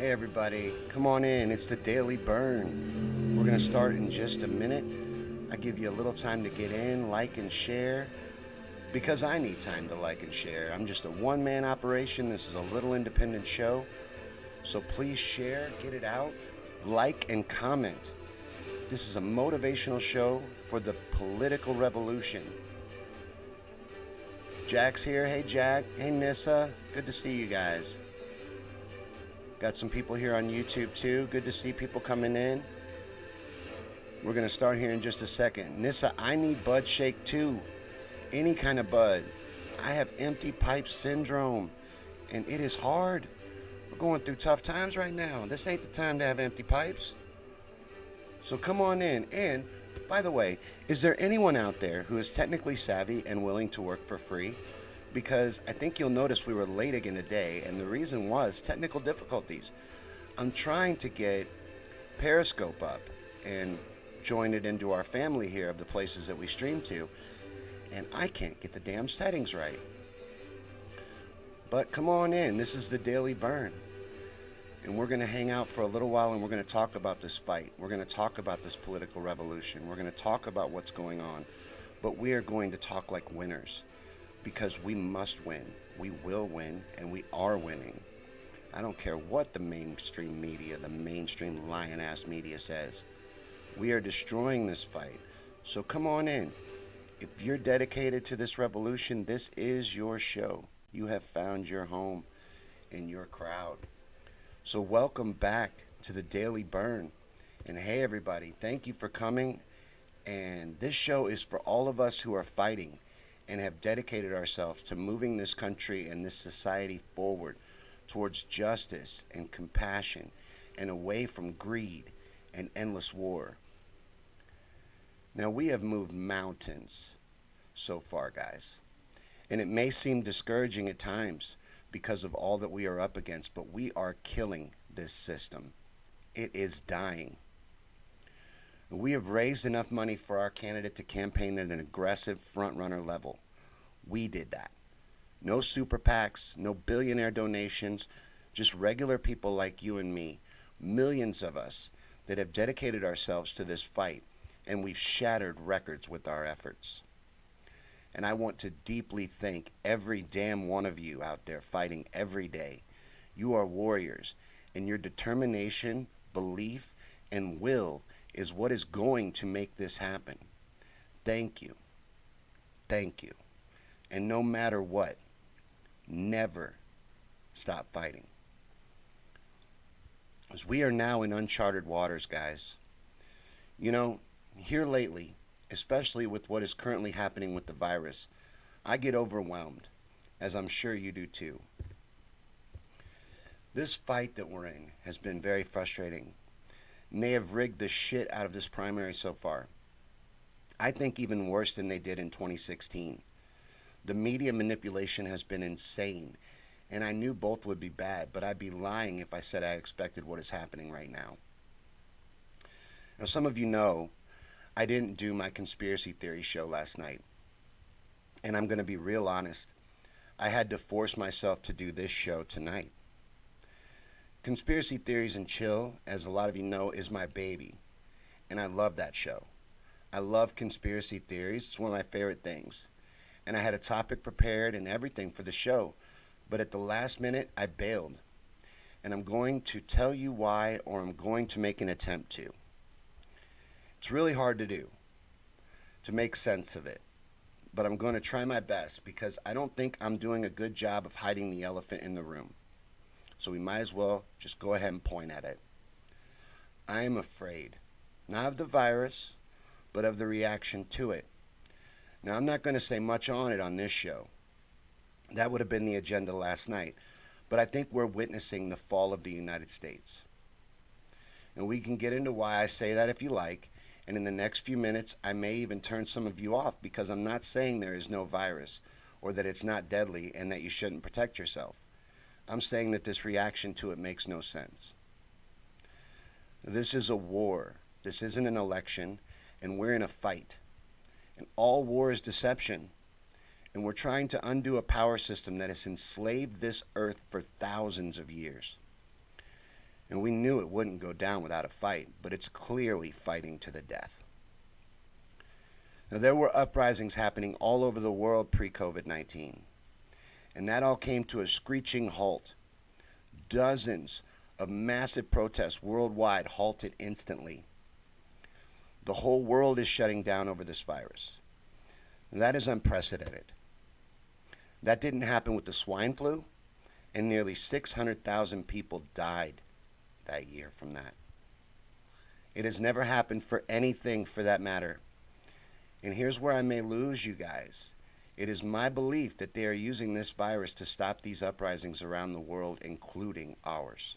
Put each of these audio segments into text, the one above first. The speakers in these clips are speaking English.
Hey everybody, come on in. It's the Daily Bern. We're going to start in just a minute. I give you a little time to get in, like, and share because I need time to like and share. I'm just a one man operation. This is a little independent show. So please share, get it out, like, and comment. This is a motivational show for the political revolution. Jack's here. Hey, Jack. Hey, Nissa. Good to see you guys. Got some people here on YouTube too. Good to see people coming in. We're going to start here in just a second. Nissa, I need bud shake too. Any kind of bud. I have empty pipe syndrome and it is hard. We're going through tough times right now. This ain't the time to have empty pipes. So come on in. And by the way, is there anyone out there who is technically savvy and willing to work for free? Because I think you'll notice we were late again today, and the reason was technical difficulties. I'm trying to get Periscope up and join it into our family here of the places that we stream to, and I can't get the damn settings right. But come on in, this is the Daily Bern, and we're going to hang out for a little while and we're going to talk about this fight. We're going to talk about this political revolution. We're going to talk about what's going on, but we are going to talk like winners. Because we must win, we will win, and we are winning. I don't care what the mainstream media, the mainstream lion-ass media says. We are destroying this fight. So come on in. If you're dedicated to this revolution, this is your show. You have found your home and your crowd. So welcome back to the Daily Bern. And hey everybody, thank you for coming. And this show is for all of us who are fighting and have dedicated ourselves to moving this country and this society forward towards justice and compassion and away from greed and endless war. Now, we have moved mountains so far, guys, and it may seem discouraging at times because of all that we are up against, but we are killing this system. It is dying. We have raised enough money for our candidate to campaign at an aggressive front-runner level. We did that. No super PACs, no billionaire donations, just regular people like you and me, millions of us that have dedicated ourselves to this fight, and we've shattered records with our efforts. And I want to deeply thank every damn one of you out there fighting every day. You are warriors, and your determination, belief, and will is what is going to make this happen. Thank you. Thank you. And no matter what, never stop fighting. As we are now in uncharted waters, guys. You know, here lately, especially with what is currently happening with the virus, I get overwhelmed, as I'm sure you do too. This fight that we're in has been very frustrating. And they have rigged the shit out of this primary so far. I think even worse than they did in 2016. The media manipulation has been insane, and I knew both would be bad, but I'd be lying if I said I expected what is happening right now. Now, some of you know I didn't do my conspiracy theory show last night, and I'm going to be real honest. I had to force myself to do this show tonight. Conspiracy Theories and Chill, as a lot of you know, is my baby, and I love that show. I love conspiracy theories. It's one of my favorite things. And I had a topic prepared and everything for the show, but at the last minute, I bailed. And I'm going to tell you why, or I'm going to make an attempt to. It's really hard to do, to make sense of it, but I'm going to try my best because I don't think I'm doing a good job of hiding the elephant in the room. So we might as well just go ahead and point at it. I am afraid, not of the virus, but of the reaction to it. Now, I'm not going to say much on it on this show. That would have been the agenda last night. But I think we're witnessing the fall of the United States. And we can get into why I say that if you like. And in the next few minutes, I may even turn some of you off because I'm not saying there is no virus or that it's not deadly and that you shouldn't protect yourself. I'm saying that this reaction to it makes no sense. This is a war. This isn't an election, and we're in a fight. And all war is deception. And we're trying to undo a power system that has enslaved this earth for thousands of years. And we knew it wouldn't go down without a fight, but it's clearly fighting to the death. Now, there were uprisings happening all over the world pre-COVID-19, and that all came to a screeching halt. Dozens of massive protests worldwide halted instantly. The whole world is shutting down over this virus. That is unprecedented. That didn't happen with the swine flu, and nearly 600,000 people died that year from that. It has never happened for anything for that matter. And here's where I may lose you guys. It is my belief that they are using this virus to stop these uprisings around the world, including ours.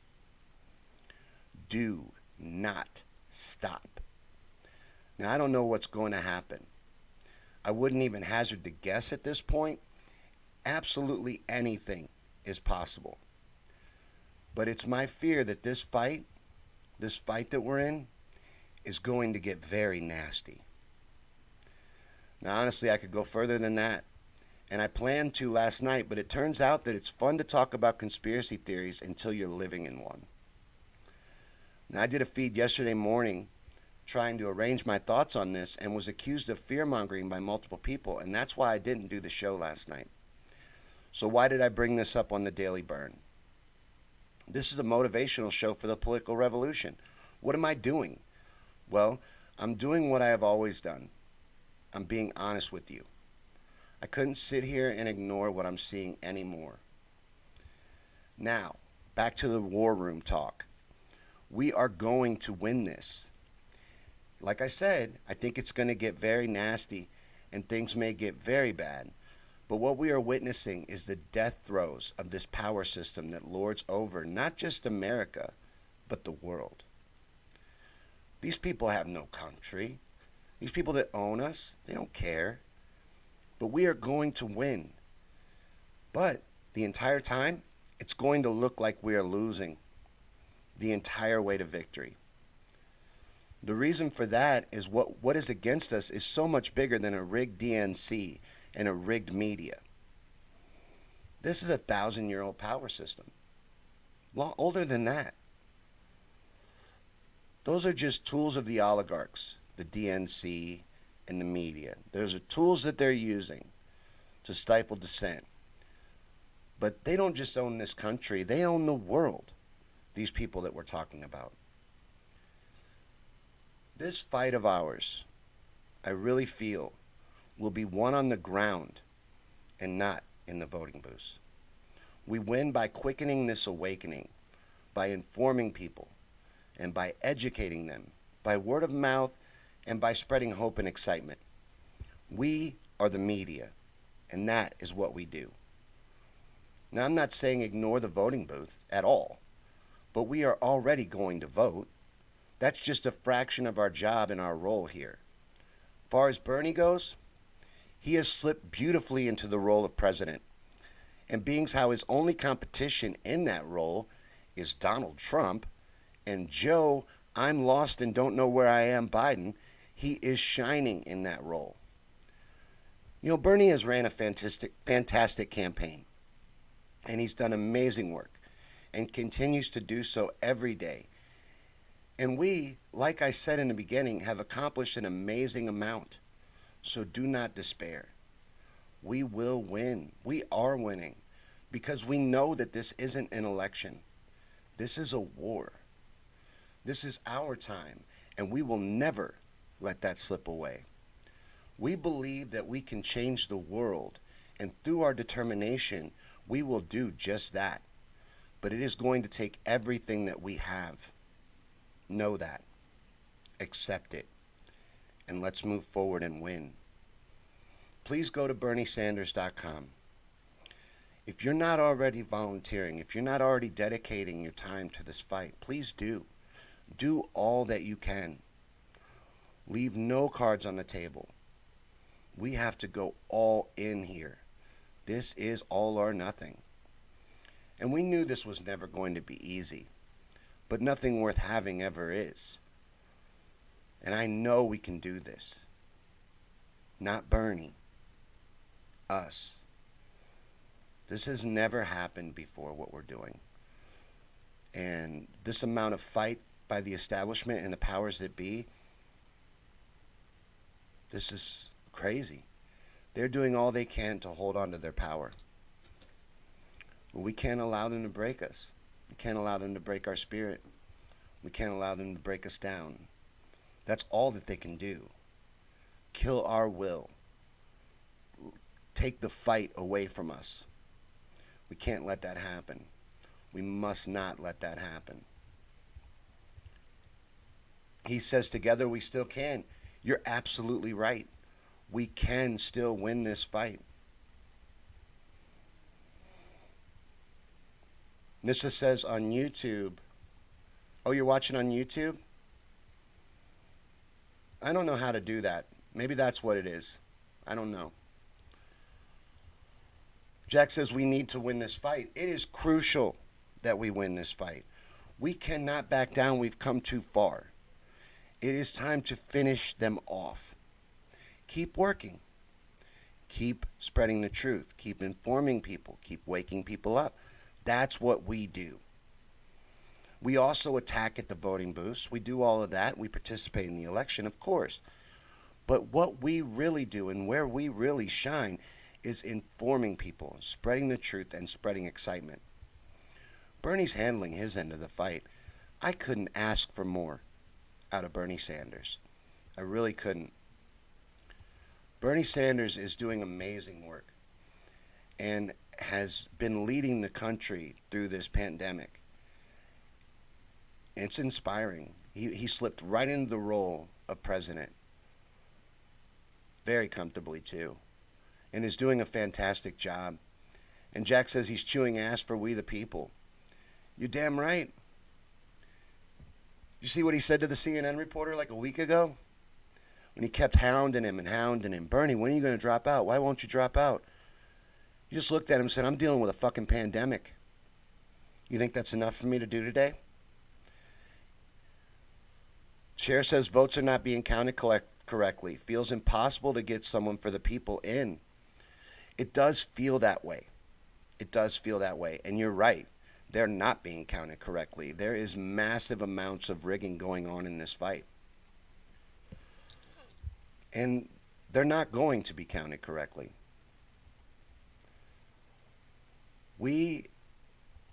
Do not stop. Now, I don't know what's going to happen. I wouldn't even hazard to guess at this point. Absolutely anything is possible. But it's my fear that this fight that we're in, is going to get very nasty. Now, honestly, I could go further than that. And I planned to last night, but it turns out that it's fun to talk about conspiracy theories until you're living in one. Now, I did a feed yesterday morning trying to arrange my thoughts on this and was accused of fear-mongering by multiple people, and that's why I didn't do the show last night. So why did I bring this up on the Daily Bern? This is a motivational show for the political revolution. What am I doing? Well, I'm doing what I have always done. I'm being honest with you. I couldn't sit here and ignore what I'm seeing anymore. Now, back to the war room talk. We are going to win this. Like I said, I think it's going to get very nasty and things may get very bad. But what we are witnessing is the death throes of this power system that lords over not just America, but the world. These people have no country. These people that own us, they don't care. But we are going to win. But the entire time, it's going to look like we are losing the entire way to victory. The reason for that is what is against us is so much bigger than a rigged DNC and a rigged media. This is a 1,000-year-old power system. Older than that. Those are just tools of the oligarchs, the DNC and the media. Those are tools that they're using to stifle dissent. But they don't just own this country, they own the world, these people that we're talking about. This fight of ours, I really feel, will be won on the ground and not in the voting booths. We win by quickening this awakening, by informing people, and by educating them, by word of mouth, and by spreading hope and excitement. We are the media, and that is what we do. Now, I'm not saying ignore the voting booth at all, but we are already going to vote. That's just a fraction of our job and our role here. As far as Bernie goes, he has slipped beautifully into the role of president. And being how his only competition in that role is Donald Trump, and Joe, I'm lost and don't know where I am, Biden, he is shining in that role. You know, Bernie has ran a fantastic campaign, and he's done amazing work and continues to do so every day. And we, like I said in the beginning, have accomplished an amazing amount. So do not despair. We will win. We are winning because we know that this isn't an election. This is a war. This is our time, and we will never let that slip away. We believe that we can change the world, and through our determination, we will do just that. But it is going to take everything that we have. Know that. Accept it. And let's move forward and win. Please go to BernieSanders.com. If you're not already volunteering, if you're not already dedicating your time to this fight, please do. Do all that you can. Leave no cards on the table. We have to go all in here. This is all or nothing. And we knew this was never going to be easy, but nothing worth having ever is. And I know we can do this. Not Bernie. Us. This has never happened before, what we're doing. And this amount of fight by the establishment and the powers that be, this is crazy. They're doing all they can to hold on to their power. We can't allow them to break us. We can't allow them to break our spirit. We can't allow them to break us down. That's all that they can do. Kill our will. Take the fight away from us. We can't let that happen. We must not let that happen. He says, together we still can. You're absolutely right. We can still win this fight. Nissa says on YouTube, oh, you're watching on YouTube? I don't know how to do that. Maybe that's what it is. I don't know. Jack says we need to win this fight. It is crucial that we win this fight. We cannot back down. We've come too far. It is time to finish them off. Keep working. Keep spreading the truth. Keep informing people. Keep waking people up. That's what we do. We also attack at the voting booths. We do all of that. We participate in the election, of course. But what we really do and where we really shine is informing people, spreading the truth, and spreading excitement. Bernie's handling his end of the fight. I couldn't ask for more out of Bernie Sanders. I really couldn't. Bernie Sanders is doing amazing work and has been leading the country through this pandemic. It's inspiring. He slipped right into the role of president very comfortably, too, and is doing a fantastic job. And Jack says he's chewing ass for we the people. You're damn right. You see what he said to the CNN reporter like a week ago? When he kept hounding him. Bernie, when are you going to drop out? Why won't you drop out? You just looked at him and said, I'm dealing with a fucking pandemic. You think that's enough for me to do today? Chair says votes are not being counted correctly. Feels impossible to get someone for the people in. It does feel that way. It does feel that way. And you're right. They're not being counted correctly. There is massive amounts of rigging going on in this fight. And they're not going to be counted correctly. We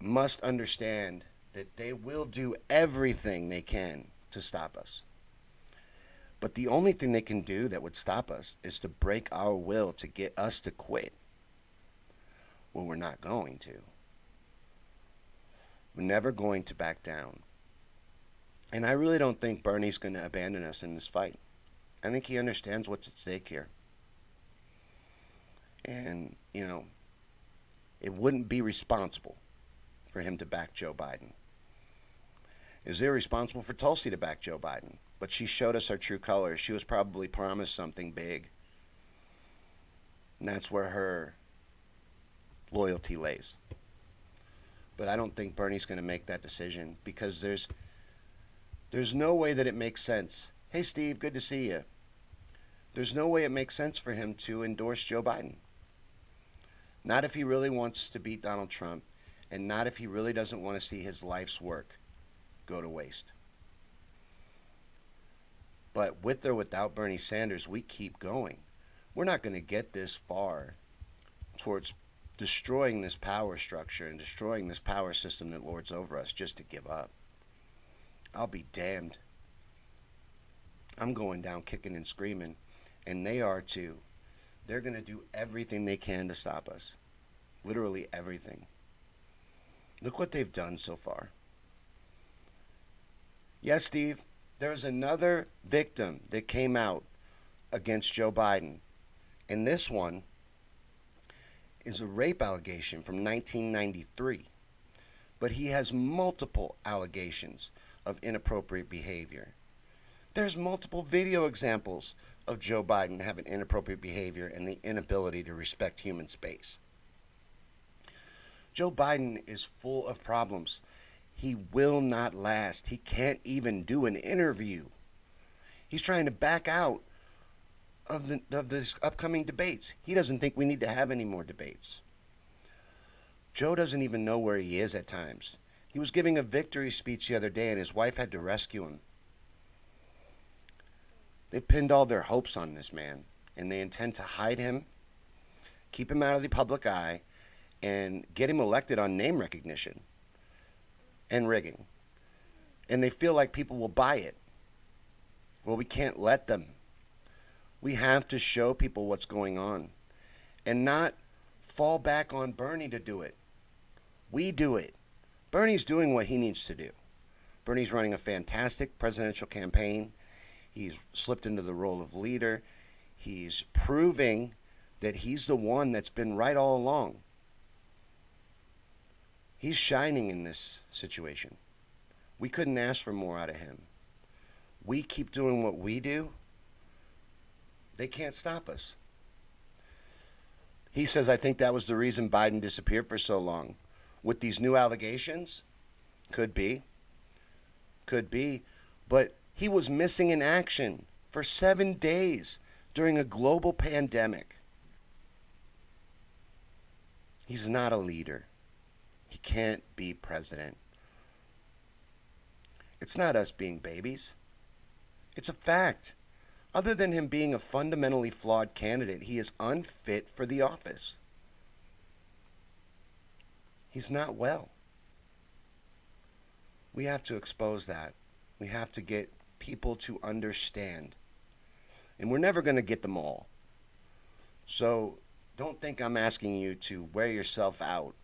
must understand that they will do everything they can to stop us. But the only thing they can do that would stop us is to break our will to get us to quit. Well, we're not going to. We're never going to back down. And I really don't think Bernie's going to abandon us in this fight. I think he understands what's at stake here. And, it wouldn't be responsible for him to back Joe Biden. It's irresponsible for Tulsi to back Joe Biden. But she showed us her true colors. She was probably promised something big. And that's where her loyalty lays. But I don't think Bernie's going to make that decision because there's no way that it makes sense. Hey, Steve, good to see you. There's no way it makes sense for him to endorse Joe Biden. Not if he really wants to beat Donald Trump, and not if he really doesn't want to see his life's work go to waste. But with or without Bernie Sanders, we keep going. We're not going to get this far towards destroying this power structure and destroying this power system that lords over us just to give up. I'll be damned. I'm going down kicking and screaming, and they are too. They're going to do everything they can to stop us. Literally everything. Look what they've done so far. Yes, Steve, there's another victim that came out against Joe Biden. And this one is a rape allegation from 1993. But he has multiple allegations of inappropriate behavior. There's multiple video examples of Joe Biden having inappropriate behavior and the inability to respect human space. Joe Biden is full of problems. He will not last. He can't even do an interview. He's trying to back out of the upcoming debates. He doesn't think we need to have any more debates. Joe doesn't even know where he is at times. He was giving a victory speech the other day, and his wife had to rescue him. They've pinned all their hopes on this man, and they intend to hide him, keep him out of the public eye, and get him elected on name recognition and rigging. And they feel like people will buy it. Well, we can't let them. We have to show people what's going on and not fall back on Bernie to do it. We do it. Bernie's doing what he needs to do. Bernie's running a fantastic presidential campaign. He's slipped into the role of leader. He's proving that he's the one that's been right all along. He's shining in this situation. We couldn't ask for more out of him. We keep doing what we do. They can't stop us. He says, I think that was the reason Biden disappeared for so long. With these new allegations? Could be. Could be. But he was missing in action for 7 days during a global pandemic. He's not a leader. He can't be president. It's not us being babies. It's a fact. Other than him being a fundamentally flawed candidate, he is unfit for the office. He's not well. We have to expose that. We have to get people to understand. And we're never going to get them all. So don't think I'm asking you to wear yourself out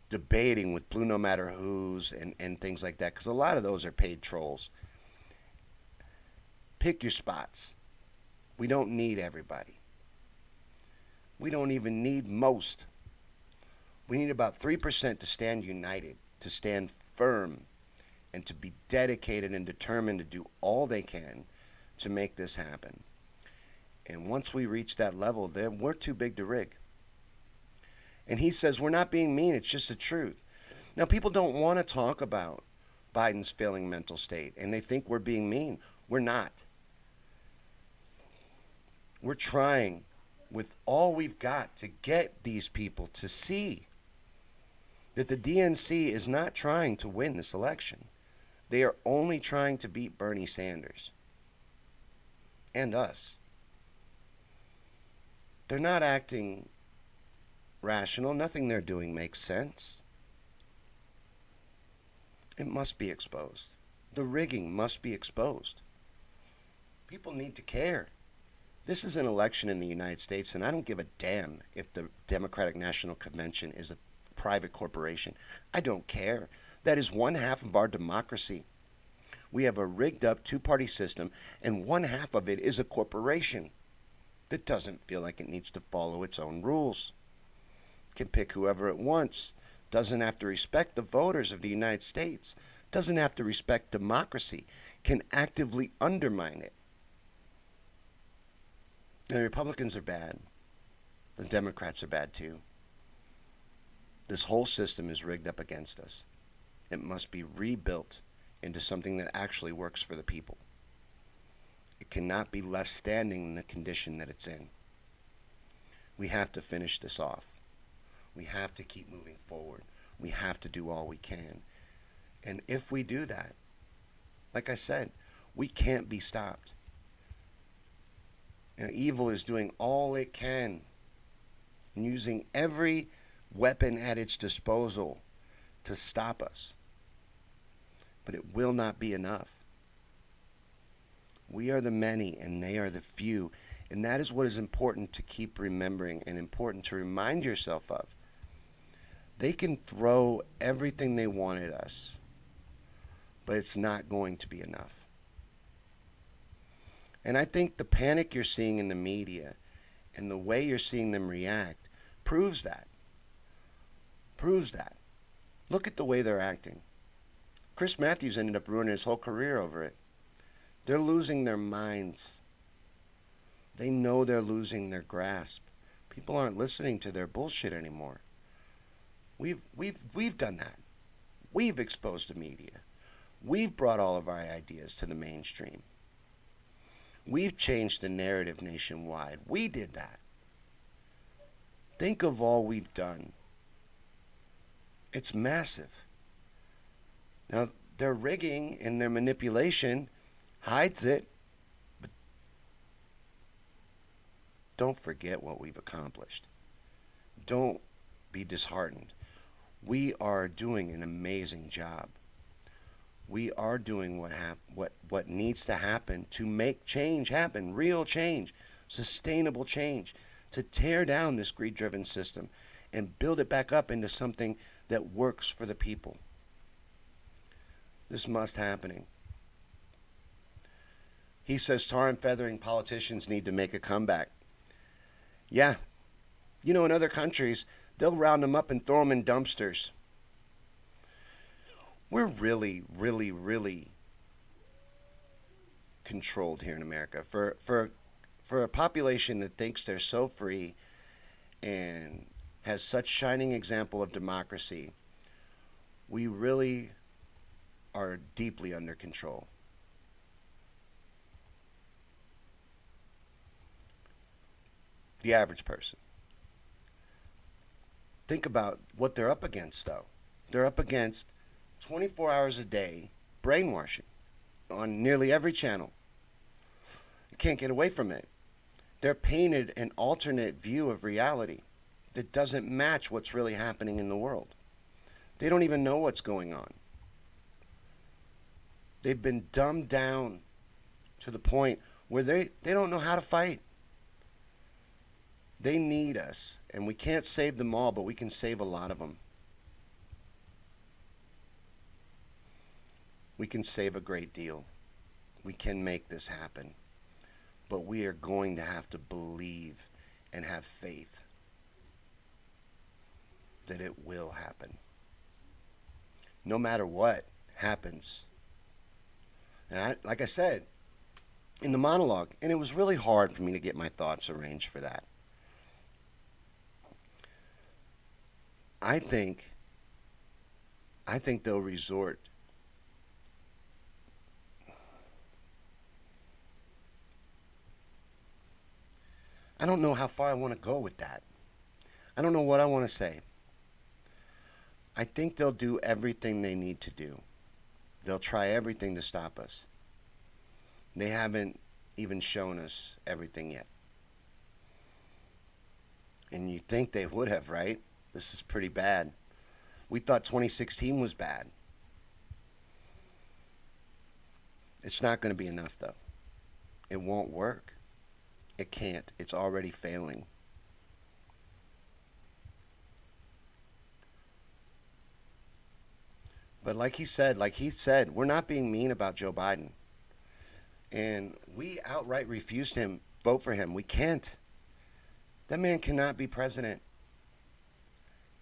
debating with Blue No Matter Who's and things like that, because a lot of those are paid trolls. Pick your spots. We don't need everybody. We don't even need most. We need about 3% to stand united, to stand firm, and to be dedicated and determined to do all they can to make this happen. And once we reach that level, then we're too big to rig. And he says, we're not being mean, it's just the truth. Now, people don't want to talk about Biden's failing mental state, and they think we're being mean. We're not. We're trying with all we've got to get these people to see that the DNC is not trying to win this election. They are only trying to beat Bernie Sanders and us. They're not acting rational. Nothing they're doing makes sense. It must be exposed. The rigging must be exposed. People need to care. This is an election in the United States, and I don't give a damn if the Democratic National Convention is a private corporation. I don't care. That is one half of our democracy. We have a rigged up two-party system, and one half of it is a corporation that doesn't feel like it needs to follow its own rules. Can pick whoever it wants, doesn't have to respect the voters of the United States, doesn't have to respect democracy, can actively undermine it. And the Republicans are bad. The Democrats are bad too. This whole system is rigged up against us. It must be rebuilt into something that actually works for the people. It cannot be left standing in the condition that it's in. We have to finish this off. We have to keep moving forward. We have to do all we can. And if we do that, like I said, we can't be stopped. You know, evil is doing all it can and using every weapon at its disposal to stop us. But it will not be enough. We are the many and they are the few. And that is what is important to keep remembering and important to remind yourself of. They can throw everything they want at us, but it's not going to be enough. And I think the panic you're seeing in the media and the way you're seeing them react proves that. Proves that. Look at the way they're acting. Chris Matthews ended up ruining his whole career over it. They're losing their minds. They know they're losing their grasp. People aren't listening to their bullshit anymore. We've done that. We've exposed the media. We've brought all of our ideas to the mainstream. We've changed the narrative nationwide. We did that. Think of all we've done. It's massive. Now, their rigging and their manipulation hides it, but don't forget what we've accomplished. Don't be disheartened. We are doing an amazing job. We are doing what needs to happen to make change happen, real change, sustainable change, to tear down this greed-driven system and build it back up into something that works for the people. This must happening. He says tar and feathering politicians need to make a comeback. Yeah, in other countries, they'll round them up and throw them in dumpsters. We're really, really, really controlled here in America. For a population that thinks they're so free and has such shining example of democracy, we really are deeply under control. The average person. Think about what they're up against, though. They're up against 24 hours a day brainwashing on nearly every channel. You can't get away from it. They're painted an alternate view of reality that doesn't match what's really happening in the world. They don't even know what's going on. They've been dumbed down to the point where they don't know how to fight. They need us, and we can't save them all, but we can save a lot of them. We can save a great deal. We can make this happen. But we are going to have to believe and have faith that it will happen. No matter what happens. And like I said in the monologue, and it was really hard for me to get my thoughts arranged for that. I think they'll resort I don't know how far I want to go with that. I don't know what I want to say. I think they'll do everything they need to do. They'll try everything to stop us. They haven't even shown us everything yet. And you think they would have, right? This is pretty bad. We thought 2016 was bad. It's not going to be enough, though. It won't work. It can't. It's already failing. But like he said, we're not being mean about Joe Biden. And we outright refused him, vote for him. We can't. That man cannot be president.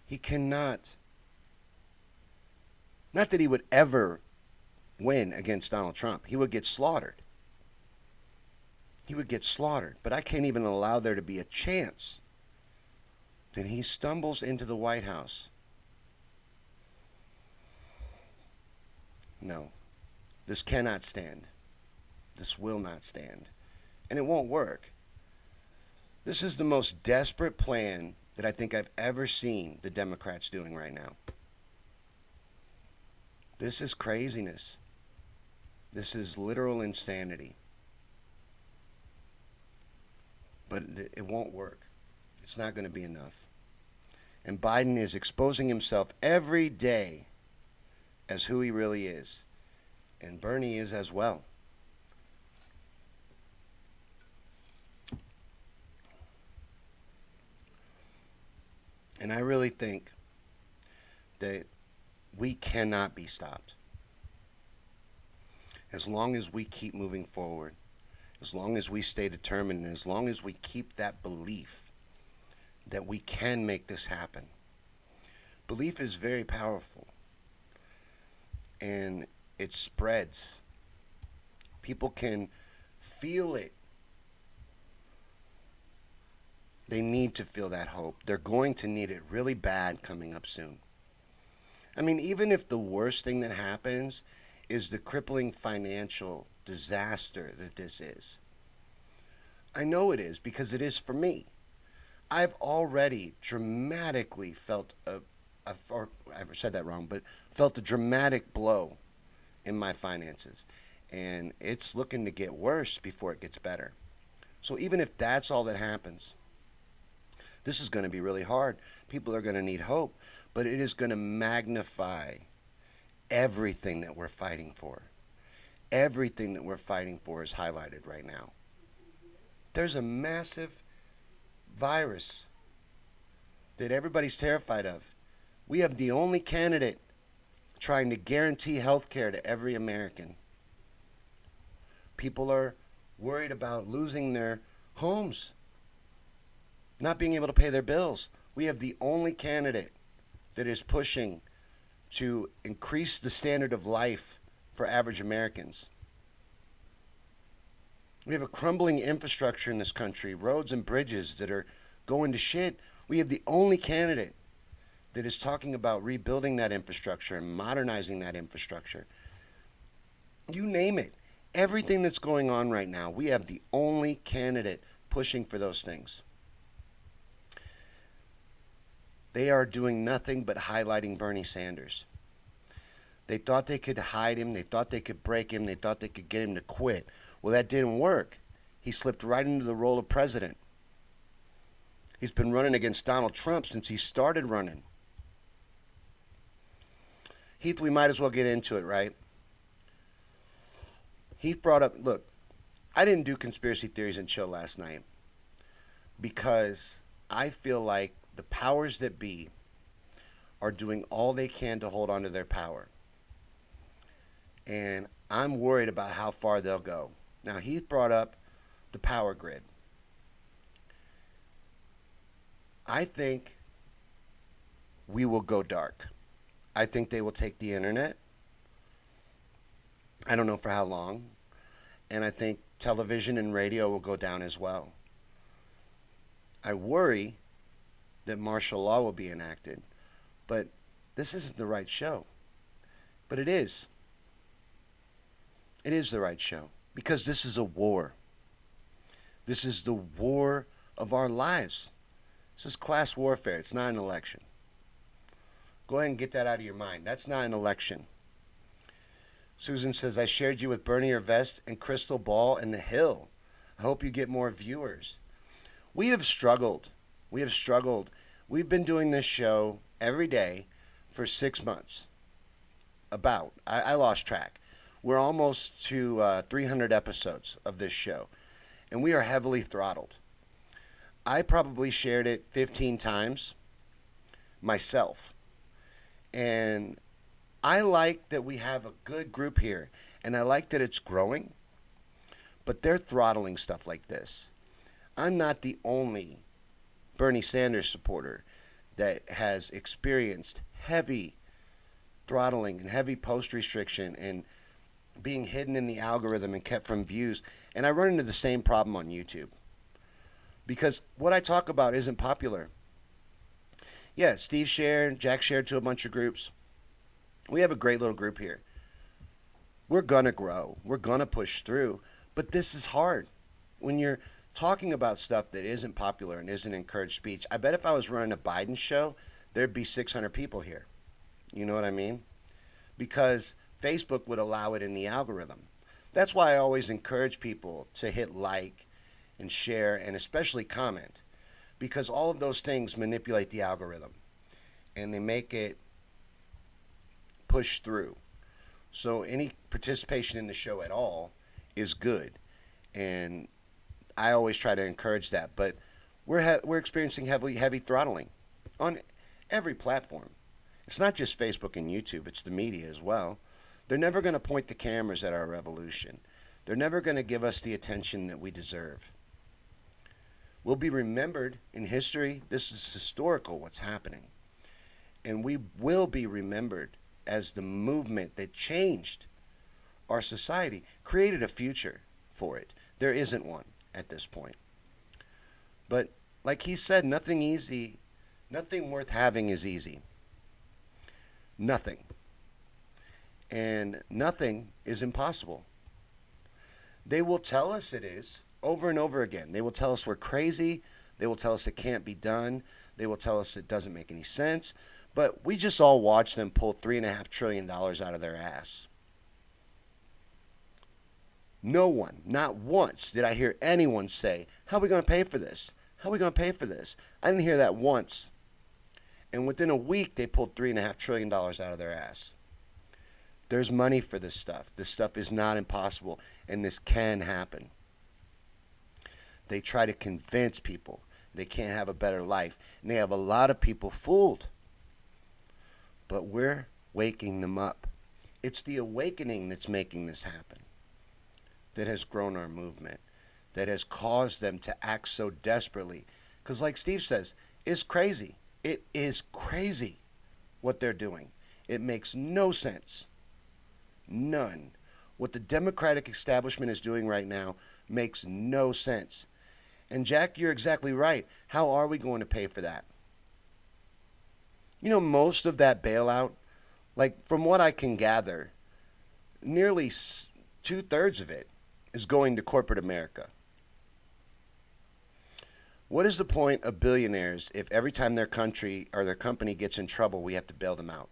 He cannot. Not that he would ever win against Donald Trump. He would get slaughtered. He would get slaughtered. But I can't even allow there to be a chance that he stumbles into the White House. No. This cannot stand. This will not stand. And it won't work. This is the most desperate plan that I think I've ever seen the Democrats doing right now. This is craziness. This is literal insanity. But it won't work. It's not going to be enough. And Biden is exposing himself every day as who he really is. And Bernie is as well. And I really think that we cannot be stopped. As long as we keep moving forward, as long as we stay determined, and as long as we keep that belief that we can make this happen. Belief is very powerful. And it spreads. People can feel it. They need to feel that hope. They're going to need it really bad coming up soon. I mean, even if the worst thing that happens is the crippling financial disaster that this is. I know it is because it is for me. I've already dramatically felt or I said that wrong, but felt a dramatic blow in my finances. And it's looking to get worse before it gets better. So even if that's all that happens, this is going to be really hard. People are going to need hope, but it is going to magnify everything that we're fighting for. Everything that we're fighting for is highlighted right now. There's a massive virus that everybody's terrified of. We have the only candidate trying to guarantee health care to every American. People are worried about losing their homes, not being able to pay their bills. We have the only candidate that is pushing to increase the standard of life for average Americans. We have a crumbling infrastructure in this country, roads and bridges that are going to shit. We have the only candidate that is talking about rebuilding that infrastructure and modernizing that infrastructure. You name it. Everything that's going on right now, we have the only candidate pushing for those things. They are doing nothing but highlighting Bernie Sanders. They thought they could hide him. They thought they could break him. They thought they could get him to quit. Well, that didn't work. He slipped right into the role of president. He's been running against Donald Trump since he started running. Heath, we might as well get into it, right? Heath brought up, look, I didn't do conspiracy theories and chill last night because I feel like the powers that be are doing all they can to hold on to their power. And I'm worried about how far they'll go. Now, Heath brought up the power grid. I think we will go dark. I think they will take the internet. I don't know for how long. And I think television and radio will go down as well. I worry that martial law will be enacted. But this isn't the right show. But it is. It is the right show. Because this is a war. This is the war of our lives. This is class warfare. It's not an election. Go ahead and get that out of your mind. That's not an election. Susan says, I shared you with Bernie or Vest and Crystal Ball and The Hill. I hope you get more viewers. We have struggled. We have struggled. We've been doing this show every day for 6 months. About. I lost track. We're almost to 300 episodes of this show. And we are heavily throttled. I probably shared it 15 times myself. And I like that we have a good group here. And I like that it's growing. But they're throttling stuff like this. I'm not the only Bernie Sanders supporter that has experienced heavy throttling and heavy post restriction and being hidden in the algorithm and kept from views. And I run into the same problem on YouTube. Because what I talk about isn't popular. Yeah, Steve shared, Jack shared to a bunch of groups. We have a great little group here. We're going to grow. We're going to push through. But this is hard. When you're talking about stuff that isn't popular and isn't encouraged speech, I bet if I was running a Biden show, there'd be 600 people here. You know what I mean? Because Facebook would allow it in the algorithm. That's why I always encourage people to hit like and share and especially comment, because all of those things manipulate the algorithm and they make it push through. So any participation in the show at all is good, and I always try to encourage that. But we're experiencing heavy throttling on every platform. It's not just Facebook and YouTube, it's the media as well. They're never going to point the cameras at our revolution. They're never going to give us the attention that we deserve. We'll be remembered in history. This is historical, what's happening. And we will be remembered as the movement that changed our society, created a future for it. There isn't one at this point. But like he said, nothing worth having is easy. Nothing. And nothing is impossible. They will tell us it is over and over again. They will tell us we're crazy. They will tell us it can't be done. They will tell us it doesn't make any sense. But we just all watched them pull $3.5 trillion out of their ass. No one, not once, did I hear anyone say, how are we going to pay for this? How are we going to pay for this? I didn't hear that once. And within a week, they pulled $3.5 trillion out of their ass. There's money for this stuff. This stuff is not impossible, and this can happen. They try to convince people they can't have a better life, and they have a lot of people fooled. But we're waking them up. It's the awakening that's making this happen, that has grown our movement, that has caused them to act so desperately. Because like Steve says, it's crazy. It is crazy what they're doing. It makes no sense. None. What the Democratic establishment is doing right now makes no sense. And Jack, you're exactly right. How are we going to pay for that? You know, most of that bailout, like from what I can gather, nearly 2/3 of it is going to corporate America. What is the point of billionaires if every time their country or their company gets in trouble, we have to bail them out?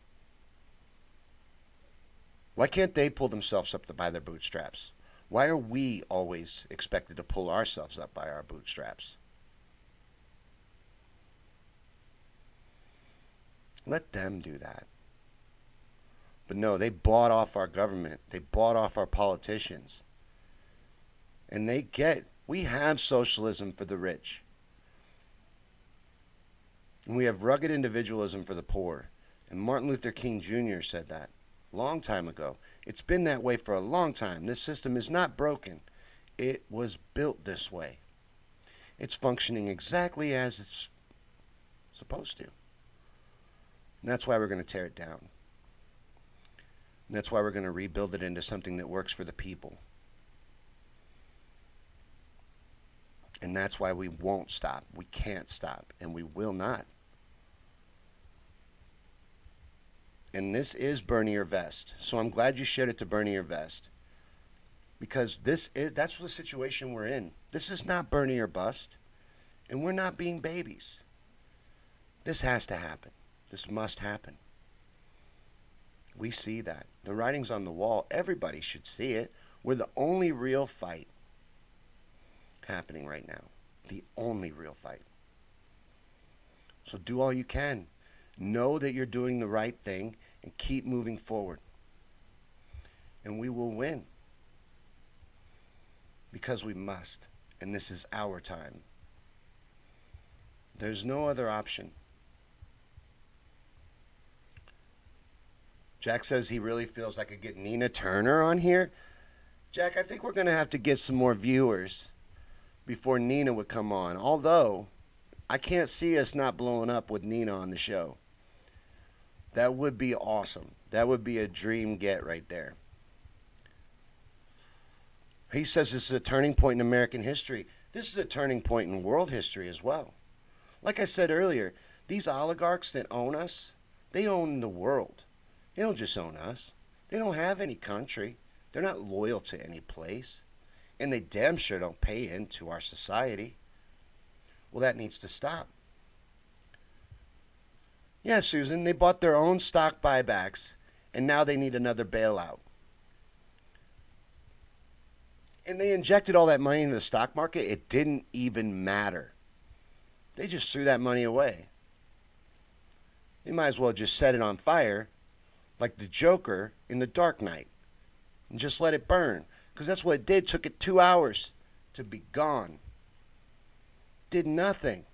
Why can't they pull themselves up by their bootstraps? Why are we always expected to pull ourselves up by our bootstraps? Let them do that. But no, they bought off our government. They bought off our politicians. And we have socialism for the rich. And we have rugged individualism for the poor. And Martin Luther King Jr. said that a long time ago. It's been that way for a long time. This system is not broken. It was built this way. It's functioning exactly as it's supposed to. And that's why we're going to tear it down. And that's why we're going to rebuild it into something that works for the people. And that's why we won't stop. We can't stop. And we will not. And this is Bernie or Vest. So I'm glad you shared it to Bernie or Vest. Because that's the situation we're in. This is not Bernie or bust. And we're not being babies. This has to happen. This must happen. We see that. The writing's on the wall. Everybody should see it. We're the only real fight happening right now. The only real fight. So do all you can. Know that you're doing the right thing and keep moving forward. And we will win. Because we must. And this is our time. There's no other option. Jack says he really feels like I could get Nina Turner on here. Jack, I think we're going to have to get some more viewers before Nina would come on. Although, I can't see us not blowing up with Nina on the show. That would be awesome. That would be a dream get right there. He says this is a turning point in American history. This is a turning point in world history as well. Like I said earlier, these oligarchs that own us, they own the world. They don't just own us. They don't have any country. They're not loyal to any place. And they damn sure don't pay into our society. Well, that needs to stop. Yeah, Susan, they bought their own stock buybacks, and now they need another bailout. And they injected all that money into the stock market. It didn't even matter. They just threw that money away. They might as well just set it on fire like the Joker in The Dark Knight and just let it burn. Because that's what it did. It took it 2 hours to be gone. Did nothing.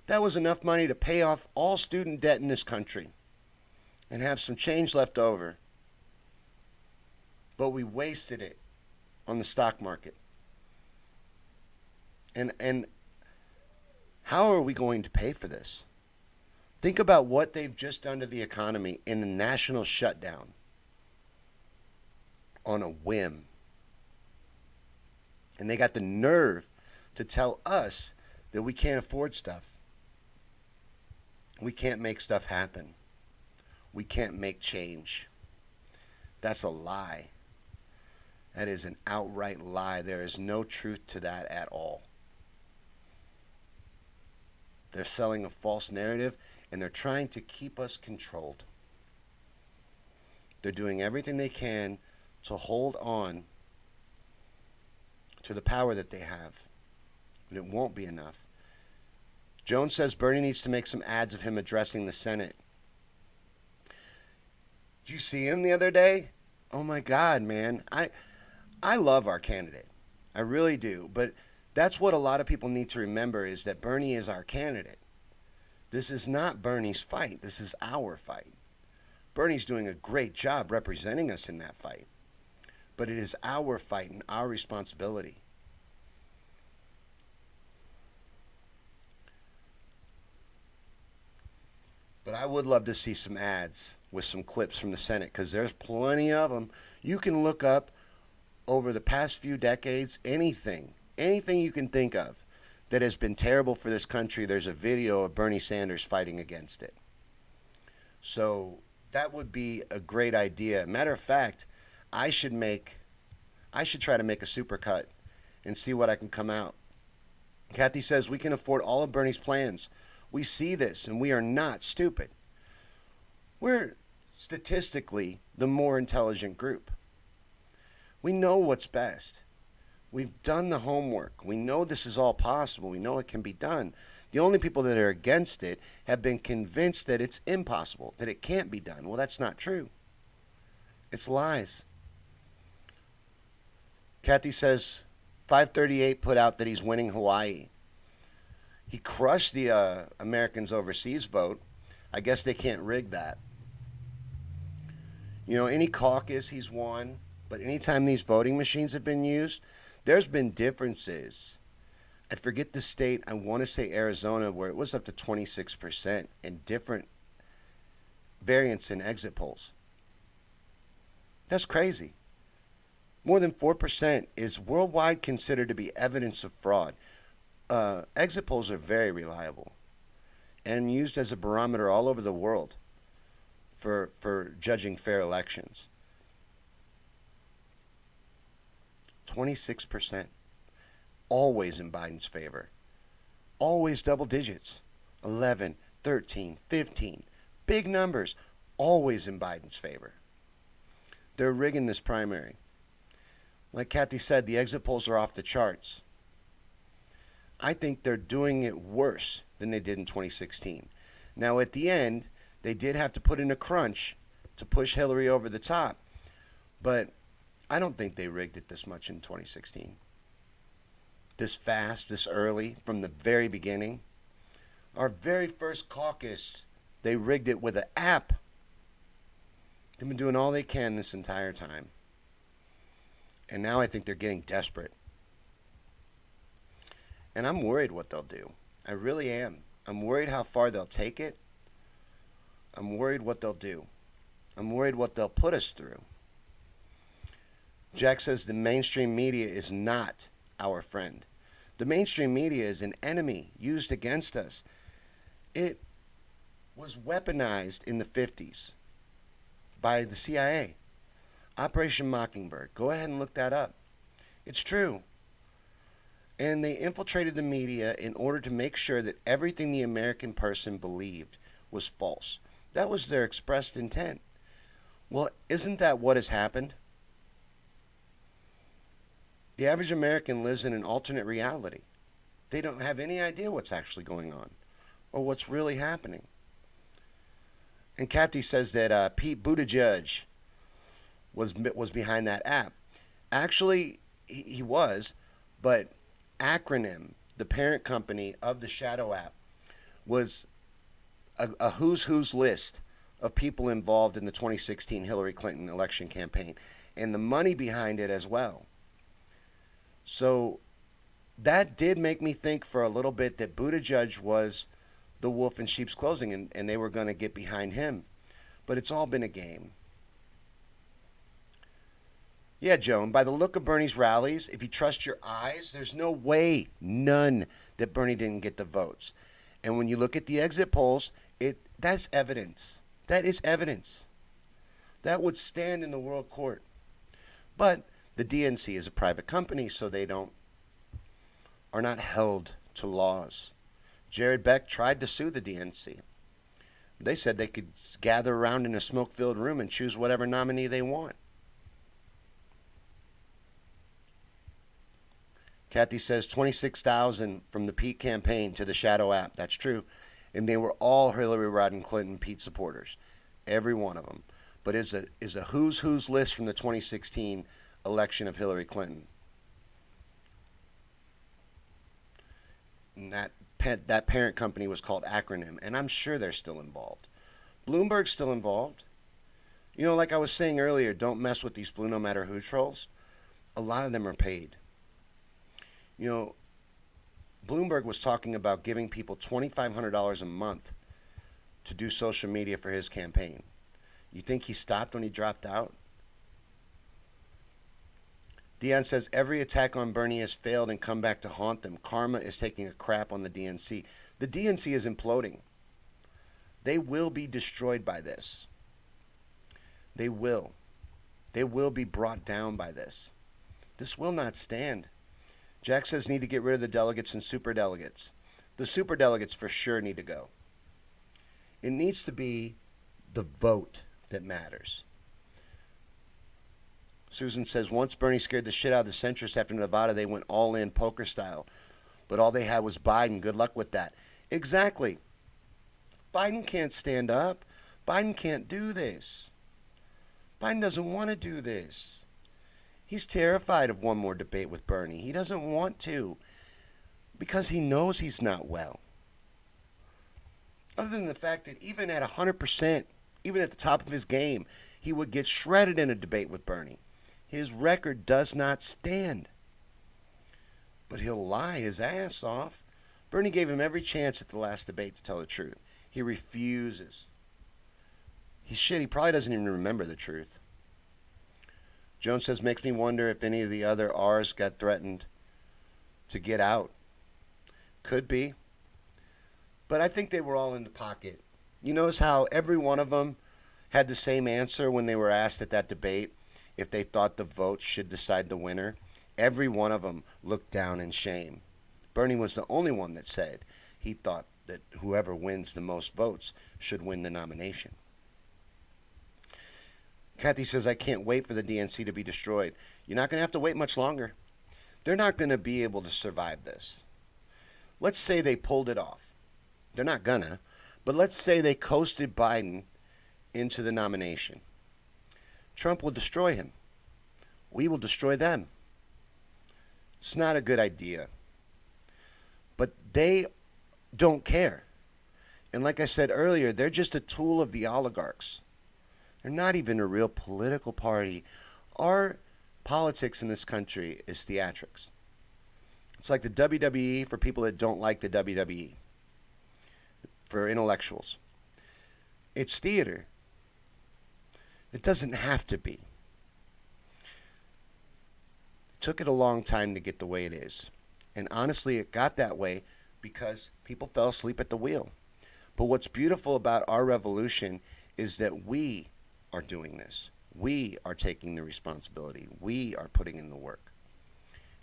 That was enough money to pay off all student debt in this country and have some change left over. But we wasted it on the stock market. And how are we going to pay for this? Think about what they've just done to the economy in a national shutdown on a whim. And they got the nerve to tell us that we can't afford stuff. We can't make stuff happen. We can't make change. That's a lie. That is an outright lie. There is no truth to that at all. They're selling a false narrative, and they're trying to keep us controlled. They're doing everything they can to hold on to the power that they have, and it won't be enough. Jones says Bernie needs to make some ads of him addressing the Senate. Did you see him the other day? Oh my God, man. I love our candidate. I really do. But that's what a lot of people need to remember, is that Bernie is our candidate. This is not Bernie's fight. This is our fight. Bernie's doing a great job representing us in that fight. But it is our fight and our responsibility. But I would love to see some ads with some clips from the Senate, because there's plenty of them. You can look up over the past few decades anything you can think of that has been terrible for this country. There's a video of Bernie Sanders fighting against it. So that would be a great idea. Matter of fact, I should try to make a supercut and see what I can come out. Kathy says we can afford all of Bernie's plans. We see this, and we are not stupid. We're statistically the more intelligent group. We know what's best. We've done the homework. We know this is all possible. We know it can be done. The only people that are against it have been convinced that it's impossible, that it can't be done. Well, that's not true. It's lies. Kathy says 538 put out that he's winning Hawaii. He crushed the Americans overseas vote. I guess they can't rig that. You know, any caucus he's won, but anytime these voting machines have been used, there's been differences. I forget the state. I want to say Arizona, where it was up to 26% and different variants in exit polls. That's crazy. More than 4% is worldwide considered to be evidence of fraud. Exit polls are very reliable and used as a barometer all over the world for judging fair elections. 26%. Always in Biden's favor. Always double digits. 11, 13, 15. Big numbers. Always in Biden's favor. They're rigging this primary. Like Kathy said, the exit polls are off the charts. I think they're doing it worse than they did in 2016. Now, at the end, they did have to put in a crunch to push Hillary over the top. But I don't think they rigged it this much in 2016. This fast, this early, from the very beginning. Our very first caucus, they rigged it with an app. They've been doing all they can this entire time. And now I think they're getting desperate. And I'm worried what they'll do. I really am. I'm worried how far they'll take it. I'm worried what they'll do. I'm worried what they'll put us through. Jack says the mainstream media is not our friend. The mainstream media is an enemy used against us. It was weaponized in the 50s by the CIA. Operation Mockingbird. Go ahead and look that up. It's true. And they infiltrated the media in order to make sure that everything the American person believed was false. That was their expressed intent. Well, isn't that what has happened? The average American lives in an alternate reality. They don't have any idea what's actually going on or what's really happening. And Kathy says that Pete Buttigieg was behind that app. Actually, he was, but Acronym, the parent company of the Shadow app, was a who's list of people involved in the 2016 Hillary Clinton election campaign, and the money behind it as well. So that did make me think for a little bit that Buttigieg was the wolf in sheep's clothing, and they were going to get behind him. But it's all been a game. Yeah, Joan, by the look of Bernie's rallies, if you trust your eyes, there's no way, none, that Bernie didn't get the votes. And when you look at the exit polls, that's evidence. That is evidence. That would stand in the world court. But the DNC is a private company, so they are not held to laws. Jared Beck tried to sue the DNC. They said they could gather around in a smoke-filled room and choose whatever nominee they want. Kathy says 26,000 from the Pete campaign to the Shadow app. That's true. And they were all Hillary Rodham Clinton Pete supporters. Every one of them. But is a who's list from the 2016 election of Hillary Clinton. And that parent company was called Acronym, and I'm sure they're still involved. Bloomberg's still involved. You know, like I was saying earlier, don't mess with these blue no matter who trolls. A lot of them are paid. You know, Bloomberg was talking about giving people $2,500 a month to do social media for his campaign. You think he stopped when he dropped out? Dion says every attack on Bernie has failed and come back to haunt them. Karma is taking a crap on the DNC. The DNC is imploding. They will be destroyed by this. They will. They will be brought down by this. This will not stand. Jack says need to get rid of the delegates and superdelegates. The superdelegates for sure need to go. It needs to be the vote that matters. Susan says once Bernie scared the shit out of the centrists after Nevada, they went all in poker style. But all they had was Biden. Good luck with that. Exactly. Biden can't stand up. Biden can't do this. Biden doesn't want to do this. He's terrified of one more debate with Bernie. He doesn't want to because he knows he's not well. Other than the fact that even at 100%, even at the top of his game, he would get shredded in a debate with Bernie. His record does not stand. But he'll lie his ass off. Bernie gave him every chance at the last debate to tell the truth. He refuses. He probably doesn't even remember the truth. Jones says, makes me wonder if any of the other R's got threatened to get out. Could be. But I think they were all in the pocket. You notice how every one of them had the same answer when they were asked at that debate if they thought the vote should decide the winner? Every one of them looked down in shame. Bernie was the only one that said he thought that whoever wins the most votes should win the nomination. Kathy says, I can't wait for the DNC to be destroyed. You're not going to have to wait much longer. They're not going to be able to survive this. Let's say they pulled it off. They're not gonna, but let's say they coasted Biden into the nomination. Trump will destroy him. We will destroy them. It's not a good idea. But they don't care. And like I said earlier, they're just a tool of the oligarchs. They're not even a real political party. Our politics in this country is theatrics. It's like the WWE for people that don't like the WWE. For intellectuals. It's theater. It doesn't have to be. It took it a long time to get the way it is. And honestly, it got that way because people fell asleep at the wheel. But what's beautiful about our revolution is that we are doing this. We are taking the responsibility. We are putting in the work.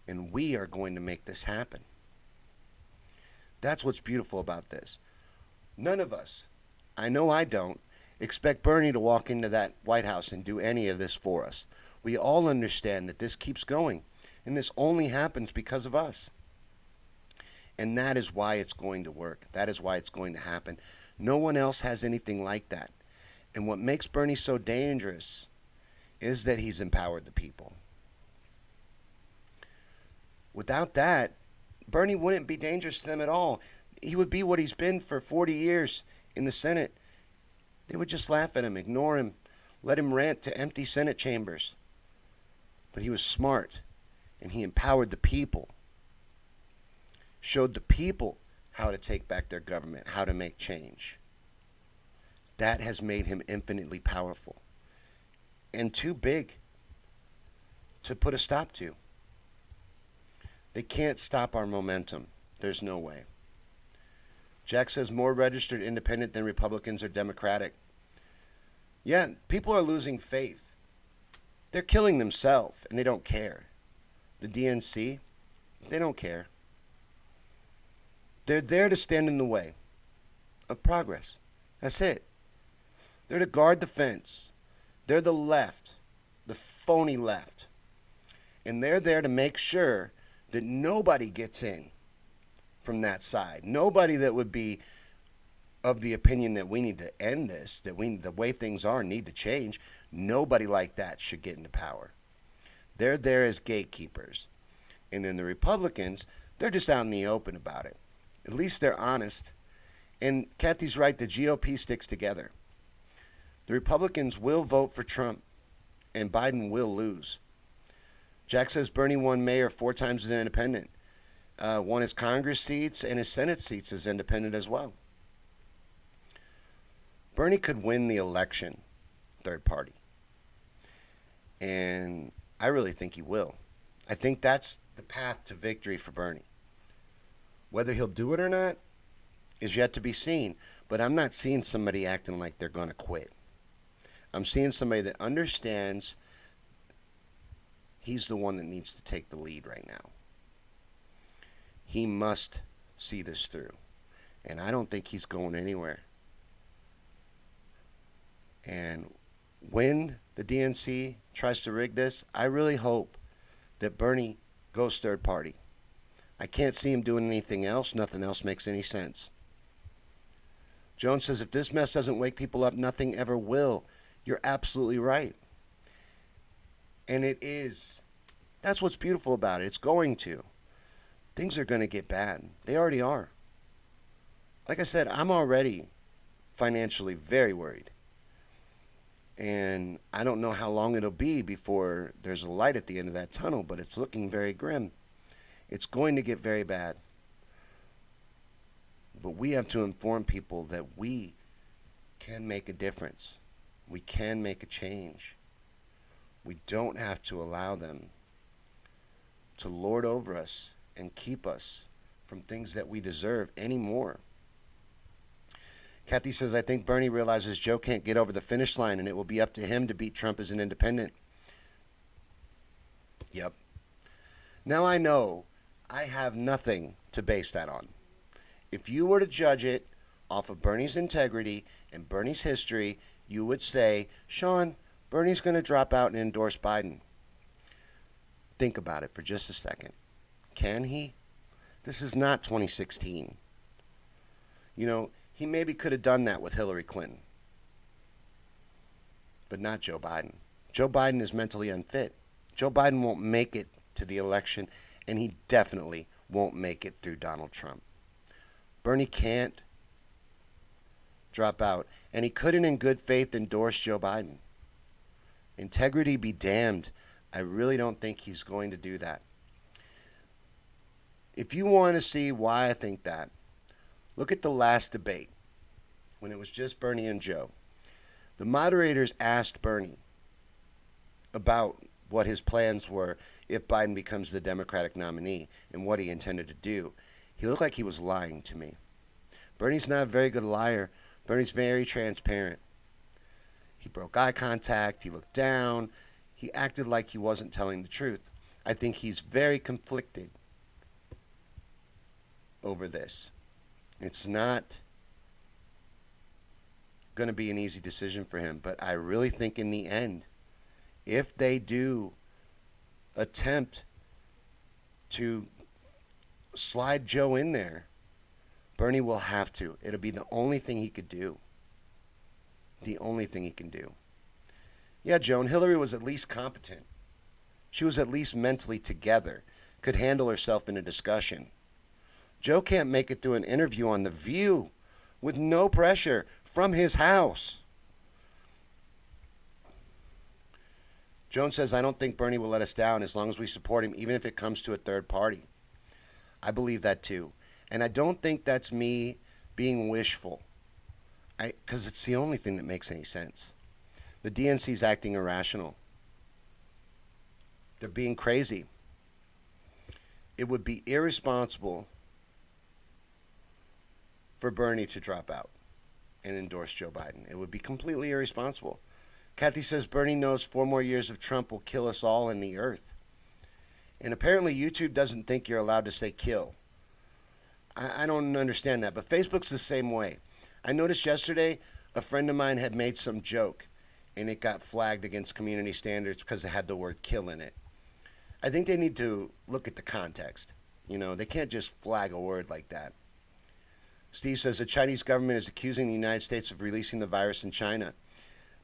And we are going to make this happen. That's what's beautiful about this. None of us, I know I don't, expect Bernie to walk into that White House and do any of this for us. We all understand that this keeps going, and this only happens because of us. And that is why it's going to work. That is why it's going to happen. No one else has anything like that. And what makes Bernie so dangerous is that he's empowered the people. Without that, Bernie wouldn't be dangerous to them at all. He would be what he's been for 40 years in the Senate. They would just laugh at him, ignore him, let him rant to empty Senate chambers. But he was smart, and he empowered the people, showed the people how to take back their government, how to make change. That has made him infinitely powerful and too big to put a stop to. They can't stop our momentum. There's no way. Jack says more registered independent than Republicans or Democratic. Yeah, people are losing faith. They're killing themselves, and they don't care. The DNC, they don't care. They're there to stand in the way of progress. That's it. They're to guard the fence. They're the left, the phony left. And they're there to make sure that nobody gets in from that side. Nobody that would be of the opinion that we need to end this, that the way things are need to change. Nobody like that should get into power. They're there as gatekeepers. And then the Republicans, they're just out in the open about it. At least they're honest. And Kathy's right, the GOP sticks together. The Republicans will vote for Trump, and Biden will lose. Jack says Bernie won mayor 4 times as an independent. Won his Congress seats and his Senate seats as independent as well. Bernie could win the election, third party. And I really think he will. I think that's the path to victory for Bernie. Whether he'll do it or not is yet to be seen. But I'm not seeing somebody acting like they're going to quit. I'm seeing somebody that understands he's the one that needs to take the lead right now. He must see this through. And I don't think he's going anywhere. And when the DNC tries to rig this, I really hope that Bernie goes third party. I can't see him doing anything else. Nothing else makes any sense. Jones says, if this mess doesn't wake people up, nothing ever will. You're absolutely right. And it is. That's what's beautiful about it. It's going to. Things are going to get bad. They already are. Like I said, I'm already financially very worried. And I don't know how long it'll be before there's a light at the end of that tunnel, but it's looking very grim. It's going to get very bad. But we have to inform people that we can make a difference. We can make a change. We don't have to allow them to lord over us and keep us from things that we deserve anymore. Kathy says, I think Bernie realizes Joe can't get over the finish line and it will be up to him to beat Trump as an independent. Yep. Now I know I have nothing to base that on. If you were to judge it off of Bernie's integrity and Bernie's history, you would say, Sean, Bernie's going to drop out and endorse Biden. Think about it for just a second. Can he? This is not 2016. You know, he maybe could have done that with Hillary Clinton. But not Joe Biden. Joe Biden is mentally unfit. Joe Biden won't make it to the election, and he definitely won't make it through Donald Trump. Bernie can't drop out, and he couldn't in good faith endorse Joe Biden. Integrity be damned. I really don't think he's going to do that. If you want to see why I think that, look at the last debate when it was just Bernie and Joe. The moderators asked Bernie about what his plans were if Biden becomes the Democratic nominee and what he intended to do. He looked like he was lying to me. Bernie's not a very good liar. Bernie's very transparent. He broke eye contact. He looked down. He acted like he wasn't telling the truth. I think he's very conflicted over this. It's not going to be an easy decision for him, but I really think in the end, if they do attempt to slide Joe in there, Bernie will have to. It'll be the only thing he could do. The only thing he can do. Yeah, Joan, Hillary was at least competent. She was at least mentally together, could handle herself in a discussion. Joe can't make it through an interview on The View with no pressure from his house. Joan says, I don't think Bernie will let us down as long as we support him, even if it comes to a third party. I believe that too. And I don't think that's me being wishful, because it's the only thing that makes any sense. The DNC's acting irrational. They're being crazy. It would be irresponsible for Bernie to drop out and endorse Joe Biden. It would be completely irresponsible. Kathy says Bernie knows 4 more years of Trump will kill us all and the earth. And apparently YouTube doesn't think you're allowed to say kill. I don't understand that, but Facebook's the same way. I noticed yesterday a friend of mine had made some joke and it got flagged against community standards because it had the word kill in it. I think they need to look at the context. They can't just flag a word like that. Steve says the Chinese government is accusing the United States of releasing the virus in China.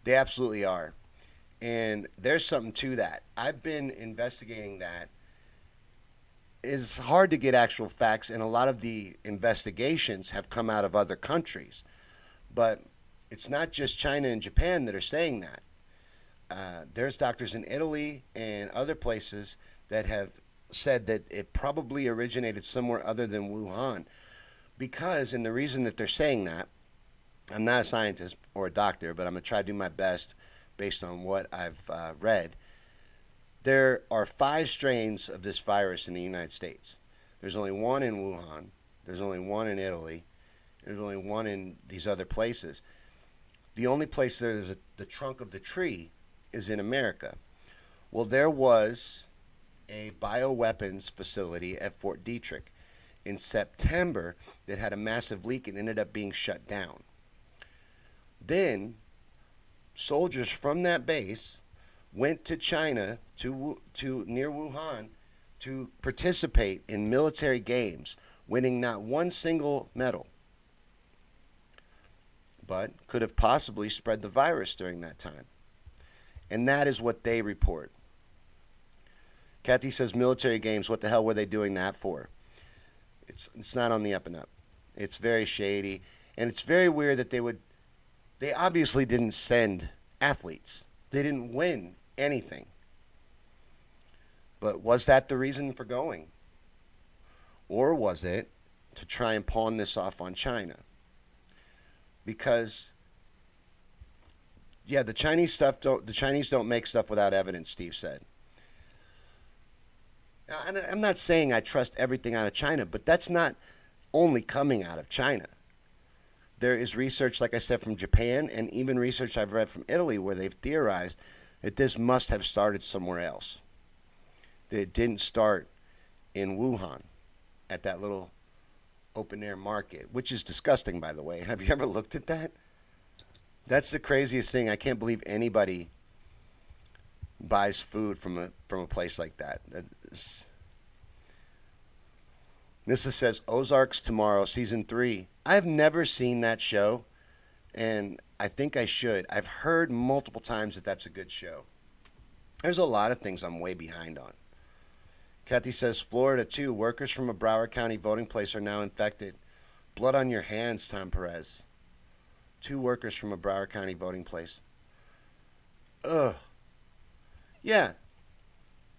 They absolutely are. And there's something to that. I've been investigating that. It's hard to get actual facts, and a lot of the investigations have come out of other countries. But it's not just China and Japan that are saying that. There's doctors in Italy and other places that have said that it probably originated somewhere other than Wuhan. Because, and the reason that they're saying that, I'm not a scientist or a doctor, but I'm going to try to do my best based on what I've read. There are 5 strains of this virus in the United States. There's only one in Wuhan. There's only one in Italy. There's only one in these other places. The only place there's the trunk of the tree is in America. Well, there was a bioweapons facility at Fort Detrick in September that had a massive leak and ended up being shut down. Then soldiers from that base went to China, to near Wuhan, to participate in military games, winning not one single medal, but could have possibly spread the virus during that time. And that is what they report. Kathy says military games, what the hell were they doing that for? It's not on the up and up. It's very shady, and it's very weird that they obviously didn't send athletes. They didn't win anything. But was that the reason for going? Or was it to try and pawn this off on China? Because the Chinese don't make stuff without evidence, Steve said. Now, and I'm not saying I trust everything out of China, but that's not only coming out of China. There is research, like I said, from Japan, and even research I've read from Italy where they've theorized that this must have started somewhere else. That it didn't start in Wuhan at that little open-air market, which is disgusting, by the way. Have you ever looked at that? That's the craziest thing. I can't believe anybody buys food from a place like that. Nissa says, Ozarks tomorrow, season 3. I've never seen that show, and I think I should. I've heard multiple times that that's a good show. There's a lot of things I'm way behind on. Kathy says, Florida, too. Workers from a Broward County voting place are now infected. Blood on your hands, Tom Perez. 2 workers from a Broward County voting place. Ugh. Yeah.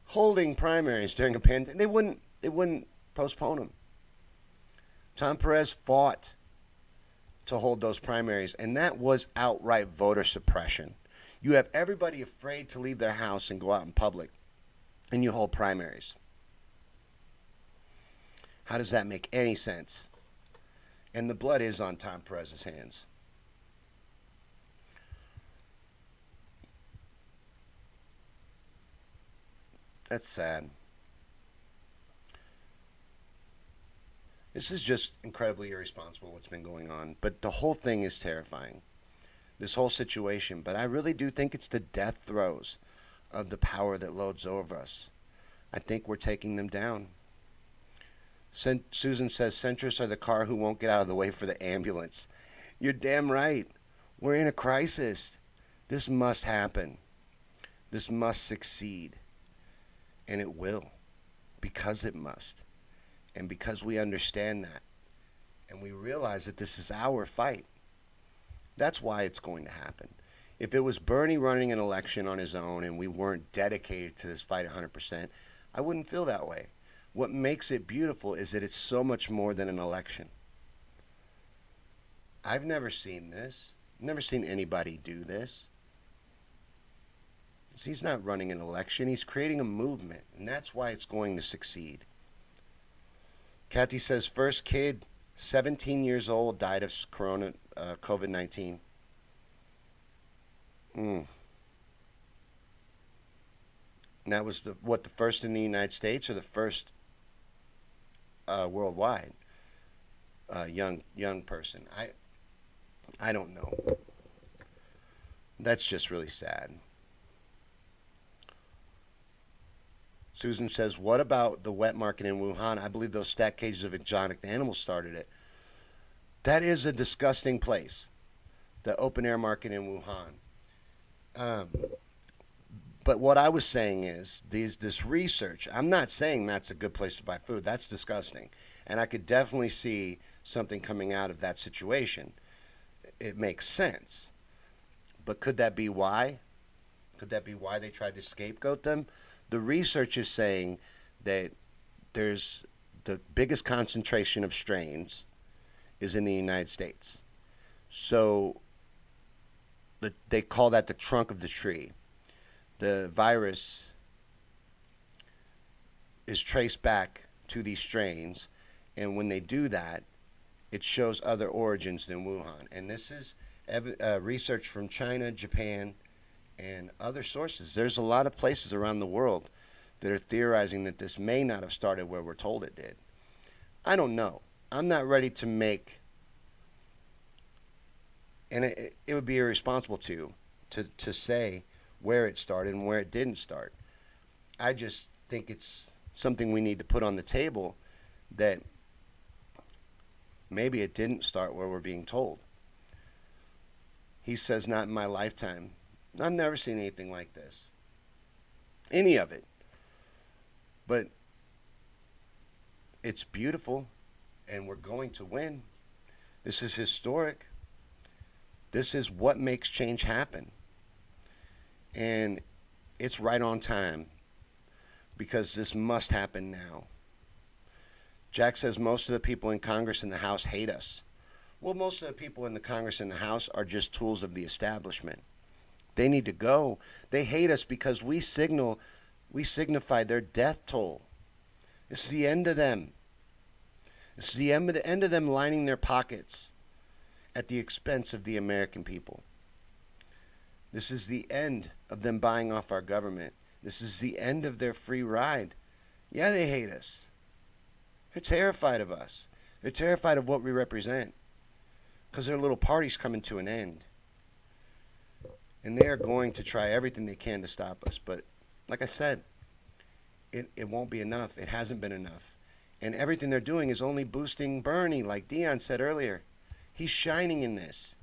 Holding primaries during a pandemic. They wouldn't postpone them. Tom Perez fought to hold those primaries, and that was outright voter suppression. You have everybody afraid to leave their house and go out in public, and you hold primaries. How does that make any sense? And the blood is on Tom Perez's hands. That's sad. This is just incredibly irresponsible what's been going on. But the whole thing is terrifying. This whole situation. But I really do think it's the death throes of the power that loads over us. I think we're taking them down. Susan says centrists are the car who won't get out of the way for the ambulance. You're damn right. We're in a crisis. This must happen. This must succeed. And it will. Because it must. And because we understand that. And we realize that this is our fight. That's why it's going to happen. If it was Bernie running an election on his own and we weren't dedicated to this fight 100%, I wouldn't feel that way. What makes it beautiful is that it's so much more than an election. I've never seen this. Never seen anybody do this. He's not running an election. He's creating a movement, and that's why it's going to succeed. Kathy says, first kid, 17 years old, died of COVID-19. And that was the first in the United States or the first worldwide? Young person. I don't know. That's just really sad. Susan says, what about the wet market in Wuhan? I believe those stacked cages of exotic animals started it. That is a disgusting place, the open air market in Wuhan. Um, but what I was saying is, this research, I'm not saying that's a good place to buy food. That's disgusting. And I could definitely see something coming out of that situation. It makes sense. But could that be why? Could that be why they tried to scapegoat them? The research is saying that there's the biggest concentration of strains is in the United States. So they call that the trunk of the tree. The virus is traced back to these strains, and when they do that, it shows other origins than Wuhan. And this is research from China, Japan, and other sources. There's a lot of places around the world that are theorizing that this may not have started where we're told it did. I don't know. I'm not ready to make, and it would be irresponsible to say where it started and where it didn't start. I just think it's something we need to put on the table, that maybe it didn't start where we're being told. He says, not in my lifetime. I've never seen anything like this. Any of it. But it's beautiful, and we're going to win. This is historic. This is what makes change happen. And it's right on time, because this must happen now. Jack says most of the people in Congress and the House hate us. Well, most of the people in the Congress and the House are just tools of the establishment. They need to go. They hate us because we signify their death toll. This is the end of them. This is the end of them lining their pockets at the expense of the American people. This is the end of them buying off our government. This is the end of their free ride. Yeah, they hate us. They're terrified of us. They're terrified of what we represent, because their little party's coming to an end. And they are going to try everything they can to stop us. But like I said, it won't be enough. It hasn't been enough. And everything they're doing is only boosting Bernie, like Dion said earlier. He's shining in this.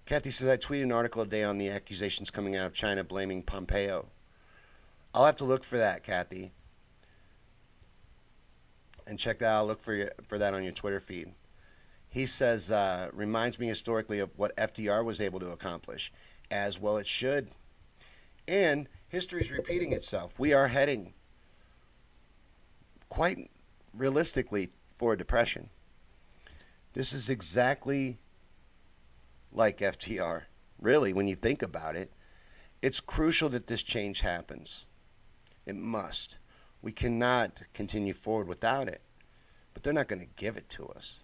Kathy says, I tweeted an article today on the accusations coming out of China blaming Pompeo. I'll have to look for that, Kathy. And check that out. I'll look for that on your Twitter feed. He says, reminds me historically of what FDR was able to accomplish. As well it should. And history is repeating itself. We are heading, quite realistically, for a depression. This is exactly like FDR. Really, when you think about it, it's crucial that this change happens. It must. We cannot continue forward without it. But they're not going to give it to us.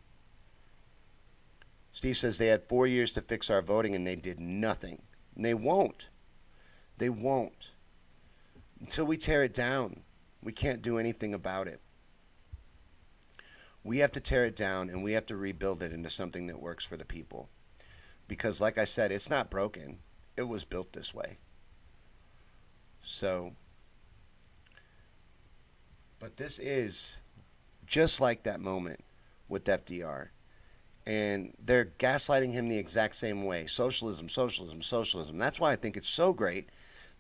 Steve says they had 4 years to fix our voting and they did nothing. And they won't. They won't. Until we tear it down, we can't do anything about it. We have to tear it down, and we have to rebuild it into something that works for the people. Because like I said, it's not broken. It was built this way. So, but this is just like that moment with FDR. And they're gaslighting him the exact same way. Socialism, socialism, socialism. That's why I think it's so great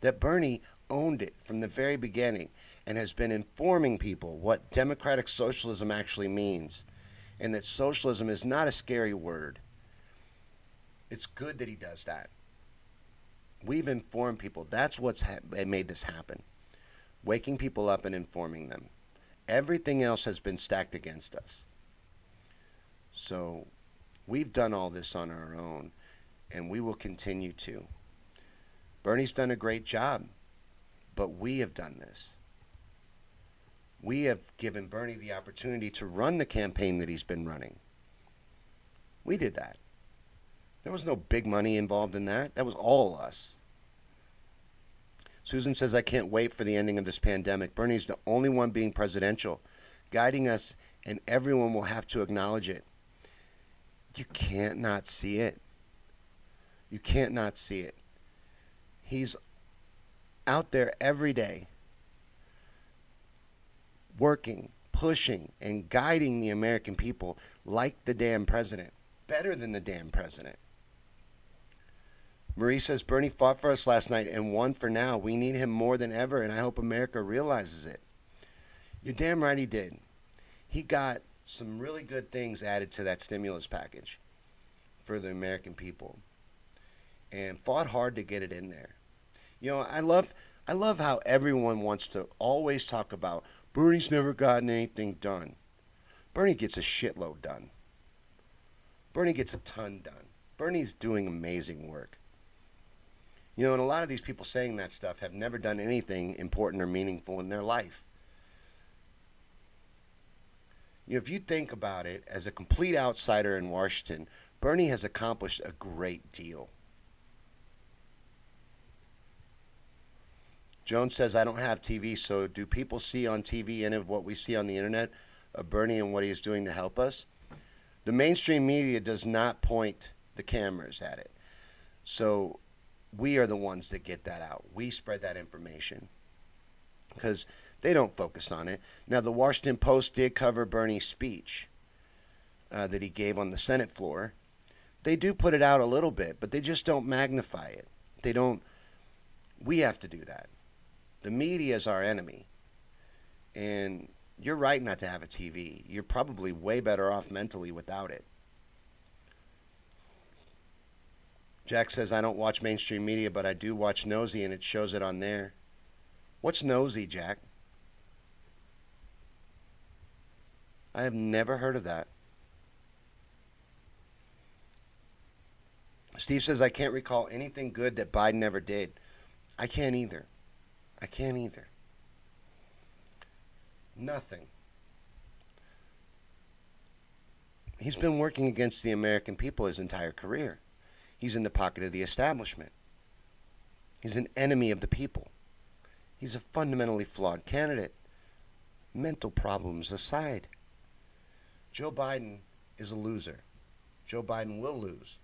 that Bernie owned it from the very beginning and has been informing people what democratic socialism actually means, and that socialism is not a scary word. It's good that he does that. We've informed people. That's what's made this happen. Waking people up and informing them. Everything else has been stacked against us. So we've done all this on our own, and we will continue to. Bernie's done a great job, but we have done this. We have given Bernie the opportunity to run the campaign that he's been running. We did that. There was no big money involved in that. That was all us. Susan says, I can't wait for the ending of this pandemic. Bernie's the only one being presidential, guiding us, and everyone will have to acknowledge it. You can't not see it. You can't not see it. He's out there every day working, pushing, and guiding the American people like the damn president. Better than the damn president. Marie says Bernie fought for us last night and won for now. We need him more than ever, and I hope America realizes it. You're damn right he did. He got some really good things added to that stimulus package for the American people and fought hard to get it in there. I love how everyone wants to always talk about Bernie's never gotten anything done. Bernie gets a shitload done. Bernie gets a ton done. Bernie's doing amazing work. And a lot of these people saying that stuff have never done anything important or meaningful in their life. If you think about it, as a complete outsider in Washington, Bernie has accomplished a great deal. Jones says, I don't have TV, so do people see on TV any of what we see on the internet of Bernie and what he is doing to help us? The mainstream media does not point the cameras at it. So we are the ones that get that out. We spread that information because they don't focus on it. Now, the Washington Post did cover Bernie's speech that he gave on the Senate floor. They do put it out a little bit, but they just don't magnify it. They don't. We have to do that. The media is our enemy. And you're right not to have a TV. You're probably way better off mentally without it. Jack says, I don't watch mainstream media, but I do watch Nosy, and it shows it on there. What's Nosy, Jack? I have never heard of that. Steve says, I can't recall anything good that Biden ever did. I can't either. Nothing. He's been working against the American people his entire career. He's in the pocket of the establishment. He's an enemy of the people. He's a fundamentally flawed candidate. Mental problems aside. Joe Biden is a loser. Joe Biden will lose.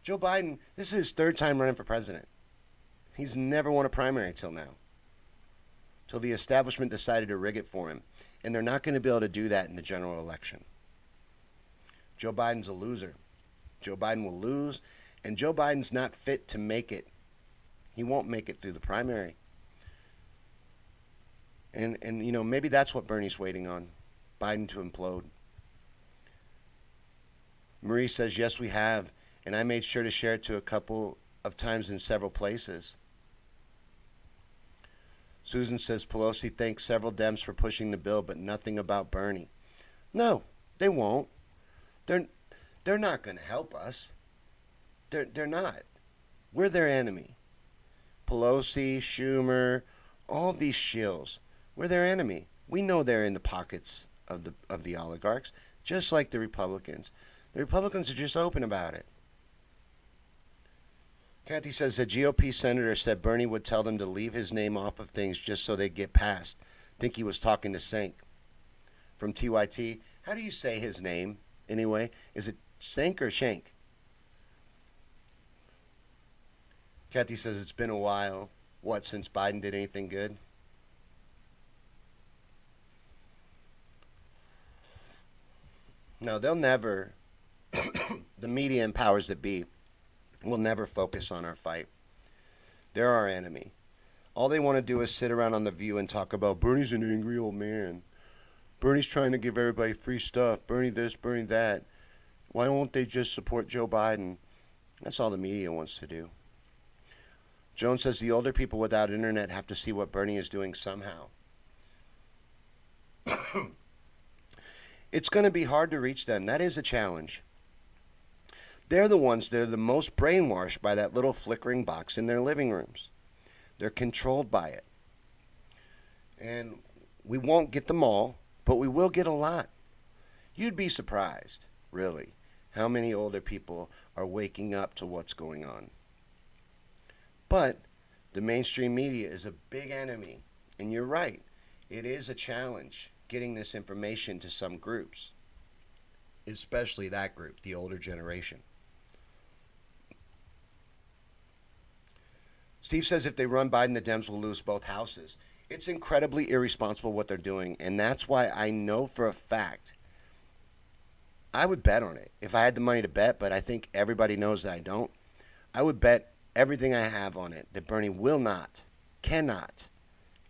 Joe Biden, this is his third time running for president. He's never won a primary till now. Till the establishment decided to rig it for him. And they're not going to be able to do that in the general election. Joe Biden's a loser. Joe Biden will lose. And Joe Biden's not fit to make it. He won't make it through the primary. And maybe that's what Bernie's waiting on. Biden to implode. Marie says, yes, we have. And I made sure to share it to a couple of times in several places. Susan says, Pelosi thanks several Dems for pushing the bill, but nothing about Bernie. No, they won't. They're not going to help us. They're not. We're their enemy. Pelosi, Schumer, all these shills. We're their enemy. We know they're in the pockets of the oligarchs, just like the Republicans. The Republicans are just open about it. Kathy says a GOP senator said Bernie would tell them to leave his name off of things just so they'd get passed. Think he was talking to Sink. From TYT, how do you say his name anyway? Is it Sink or Shank? Kathy says it's been a while. What, since Biden did anything good? No, they'll never, the media and powers that be, will never focus on our fight. They're our enemy. All they want to do is sit around on The View and talk about Bernie's an angry old man. Bernie's trying to give everybody free stuff. Bernie this, Bernie that. Why won't they just support Joe Biden? That's all the media wants to do. Jones says the older people without internet have to see what Bernie is doing somehow. It's going to be hard to reach them. That is a challenge. They're the ones that are the most brainwashed by that little flickering box in their living rooms. They're controlled by it. And we won't get them all, but we will get a lot. You'd be surprised, really, how many older people are waking up to what's going on. But the mainstream media is a big enemy. And you're right. It is a challenge getting this information to some groups. especially that group, the older generation. Steve says if they run Biden, the Dems will lose both houses. It's incredibly irresponsible what they're doing, and that's why I know for a fact I would bet on it if I had the money to bet, but I think everybody knows that I don't. I would bet everything I have on it that Bernie will not, cannot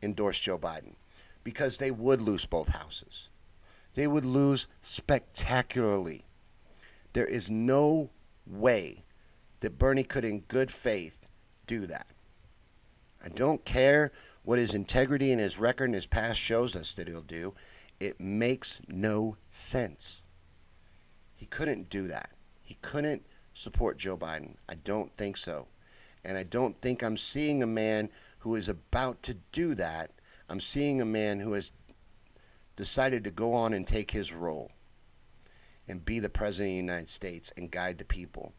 endorse Joe Biden because they would lose both houses. They would lose spectacularly. There is no way that Bernie could, in good faith, do that. I don't care what his integrity and his record and his past shows us that he'll do. It makes no sense. He couldn't do that. He couldn't support Joe Biden. I don't think so. And I don't think I'm seeing a man who is about to do that. I'm seeing a man who has decided to go on and take his role and be the president of the United States and guide the people.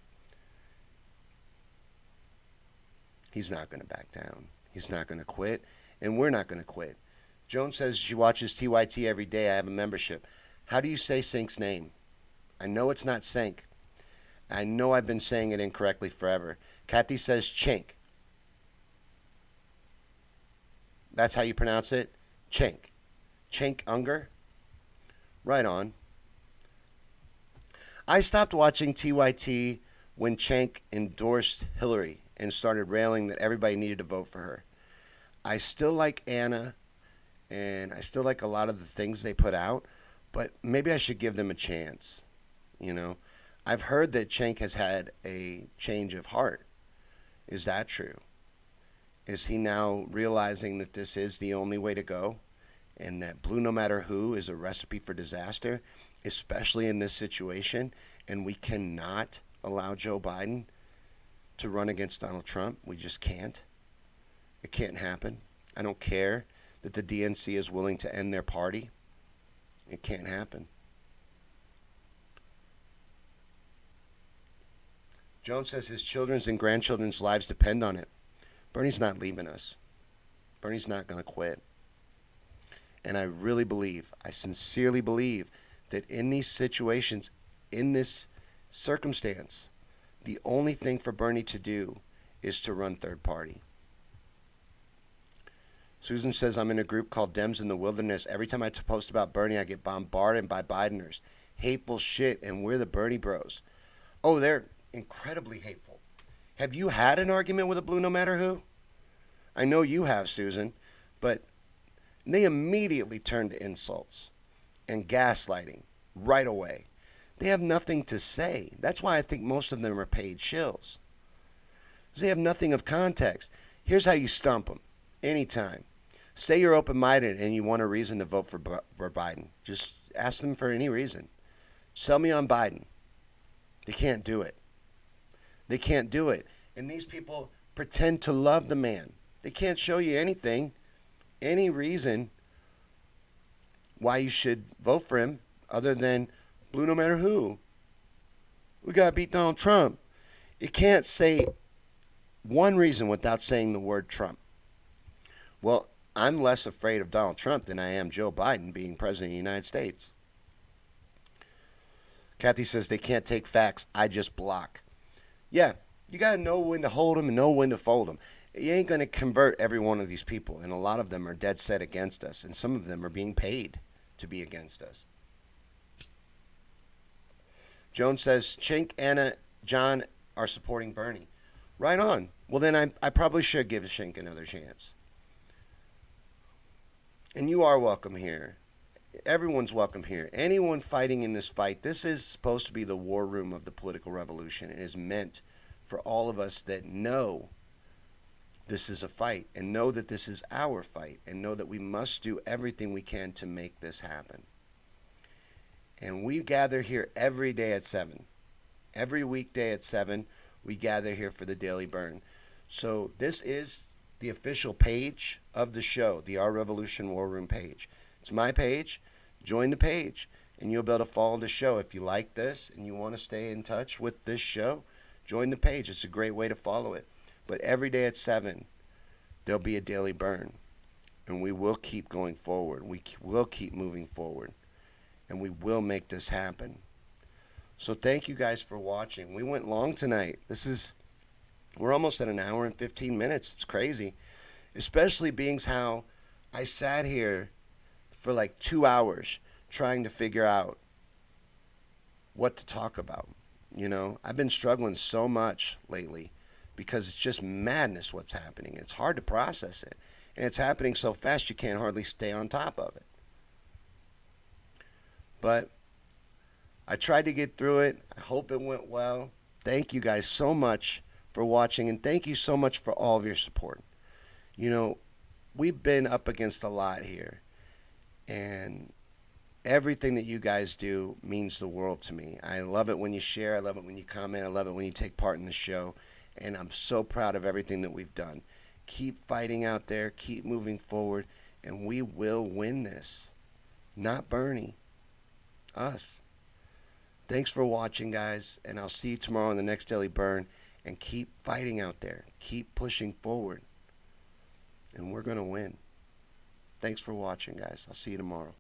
He's not going to back down. He's not going to quit, and we're not going to quit. Joan says she watches TYT every day. I have a membership. How do you say Sink's name? I know it's not Sink. I know I've been saying it incorrectly forever. Kathy says Chink. That's how you pronounce it? Chink. Chink Unger? Right on. I stopped watching TYT when Cenk endorsed Hillary and started railing that everybody needed to vote for her. I still like Anna, and I still like a lot of the things they put out, but maybe I should give them a chance. You know, I've heard that Cenk has had a change of heart. Is that true? Is he now realizing that this is the only way to go and that blue no matter who is a recipe for disaster, especially in this situation, and we cannot allow Joe Biden to run against Donald Trump? We just can't. It can't happen. I don't care that the DNC is willing to end their party. It can't happen. Jones says his children's and grandchildren's lives depend on it. Bernie's not leaving us. Bernie's not going to quit. And I really believe, I sincerely believe, that in these situations, in this circumstance, the only thing for Bernie to do is to run third party. Susan says, I'm in a group called Dems in the Wilderness. Every time I post about Bernie, I get bombarded by Bideners. Hateful shit, and we're the Bernie bros. Oh, they're incredibly hateful. Have you had an argument with a blue no matter who? I know you have, Susan, but they immediately turn to insults and gaslighting right away. They have nothing to say. That's why I think most of them are paid shills. They have nothing of context. Here's how you stump them. Anytime. Say you're open-minded and you want a reason to vote for Biden. Just ask them for any reason. Sell me on Biden. They can't do it. They can't do it. And these people pretend to love the man. They can't show you anything, any reason why you should vote for him other than blue no matter who. We got to beat Donald Trump. You can't say one reason without saying the word Trump. Well, I'm less afraid of Donald Trump than I am Joe Biden being president of the United States. Kathy says they can't take facts. I just block. Yeah, you got to know when to hold them and know when to fold them. You ain't going to convert every one of these people, and a lot of them are dead set against us, and some of them are being paid to be against us. Joan says, Chink, Anna, John are supporting Bernie. Right on. Well, then I probably should give Chink another chance. And you are welcome here. Everyone's welcome here. Anyone fighting in this fight, this is supposed to be the war room of the political revolution. It is meant for all of us that know this is a fight and know that this is our fight and know that we must do everything we can to make this happen. And we gather here every day at 7. Every weekday at 7, we gather here for the Daily Bern. So this is the official page of the show, the Our Revolution War Room page. It's my page. Join the page, and you'll be able to follow the show. If you like this and you want to stay in touch with this show, join the page. It's a great way to follow it. But every day at 7, there'll be a Daily Bern, and we will keep going forward. We will keep moving forward, and we will make this happen. So thank you guys for watching. We went long tonight. We're almost at an hour and 15 minutes. It's crazy. Especially being how I sat here for like 2 hours trying to figure out what to talk about. I've been struggling so much lately because it's just madness what's happening. It's hard to process it. And it's happening so fast you can't hardly stay on top of it. But I tried to get through it. I hope it went well. Thank you guys so much for watching, and thank you so much for all of your support. You know, we've been up against a lot here, and everything that you guys do means the world to me. I love it when you share. I love it when you comment. I love it when you take part in the show, and I'm so proud of everything that we've done. Keep fighting out there. Keep moving forward, and we will win this. Not Bernie, us. Thanks for watching, guys, and I'll see you tomorrow on the next Daily Bern. And keep fighting out there. Keep pushing forward. And we're going to win. Thanks for watching, guys. I'll see you tomorrow.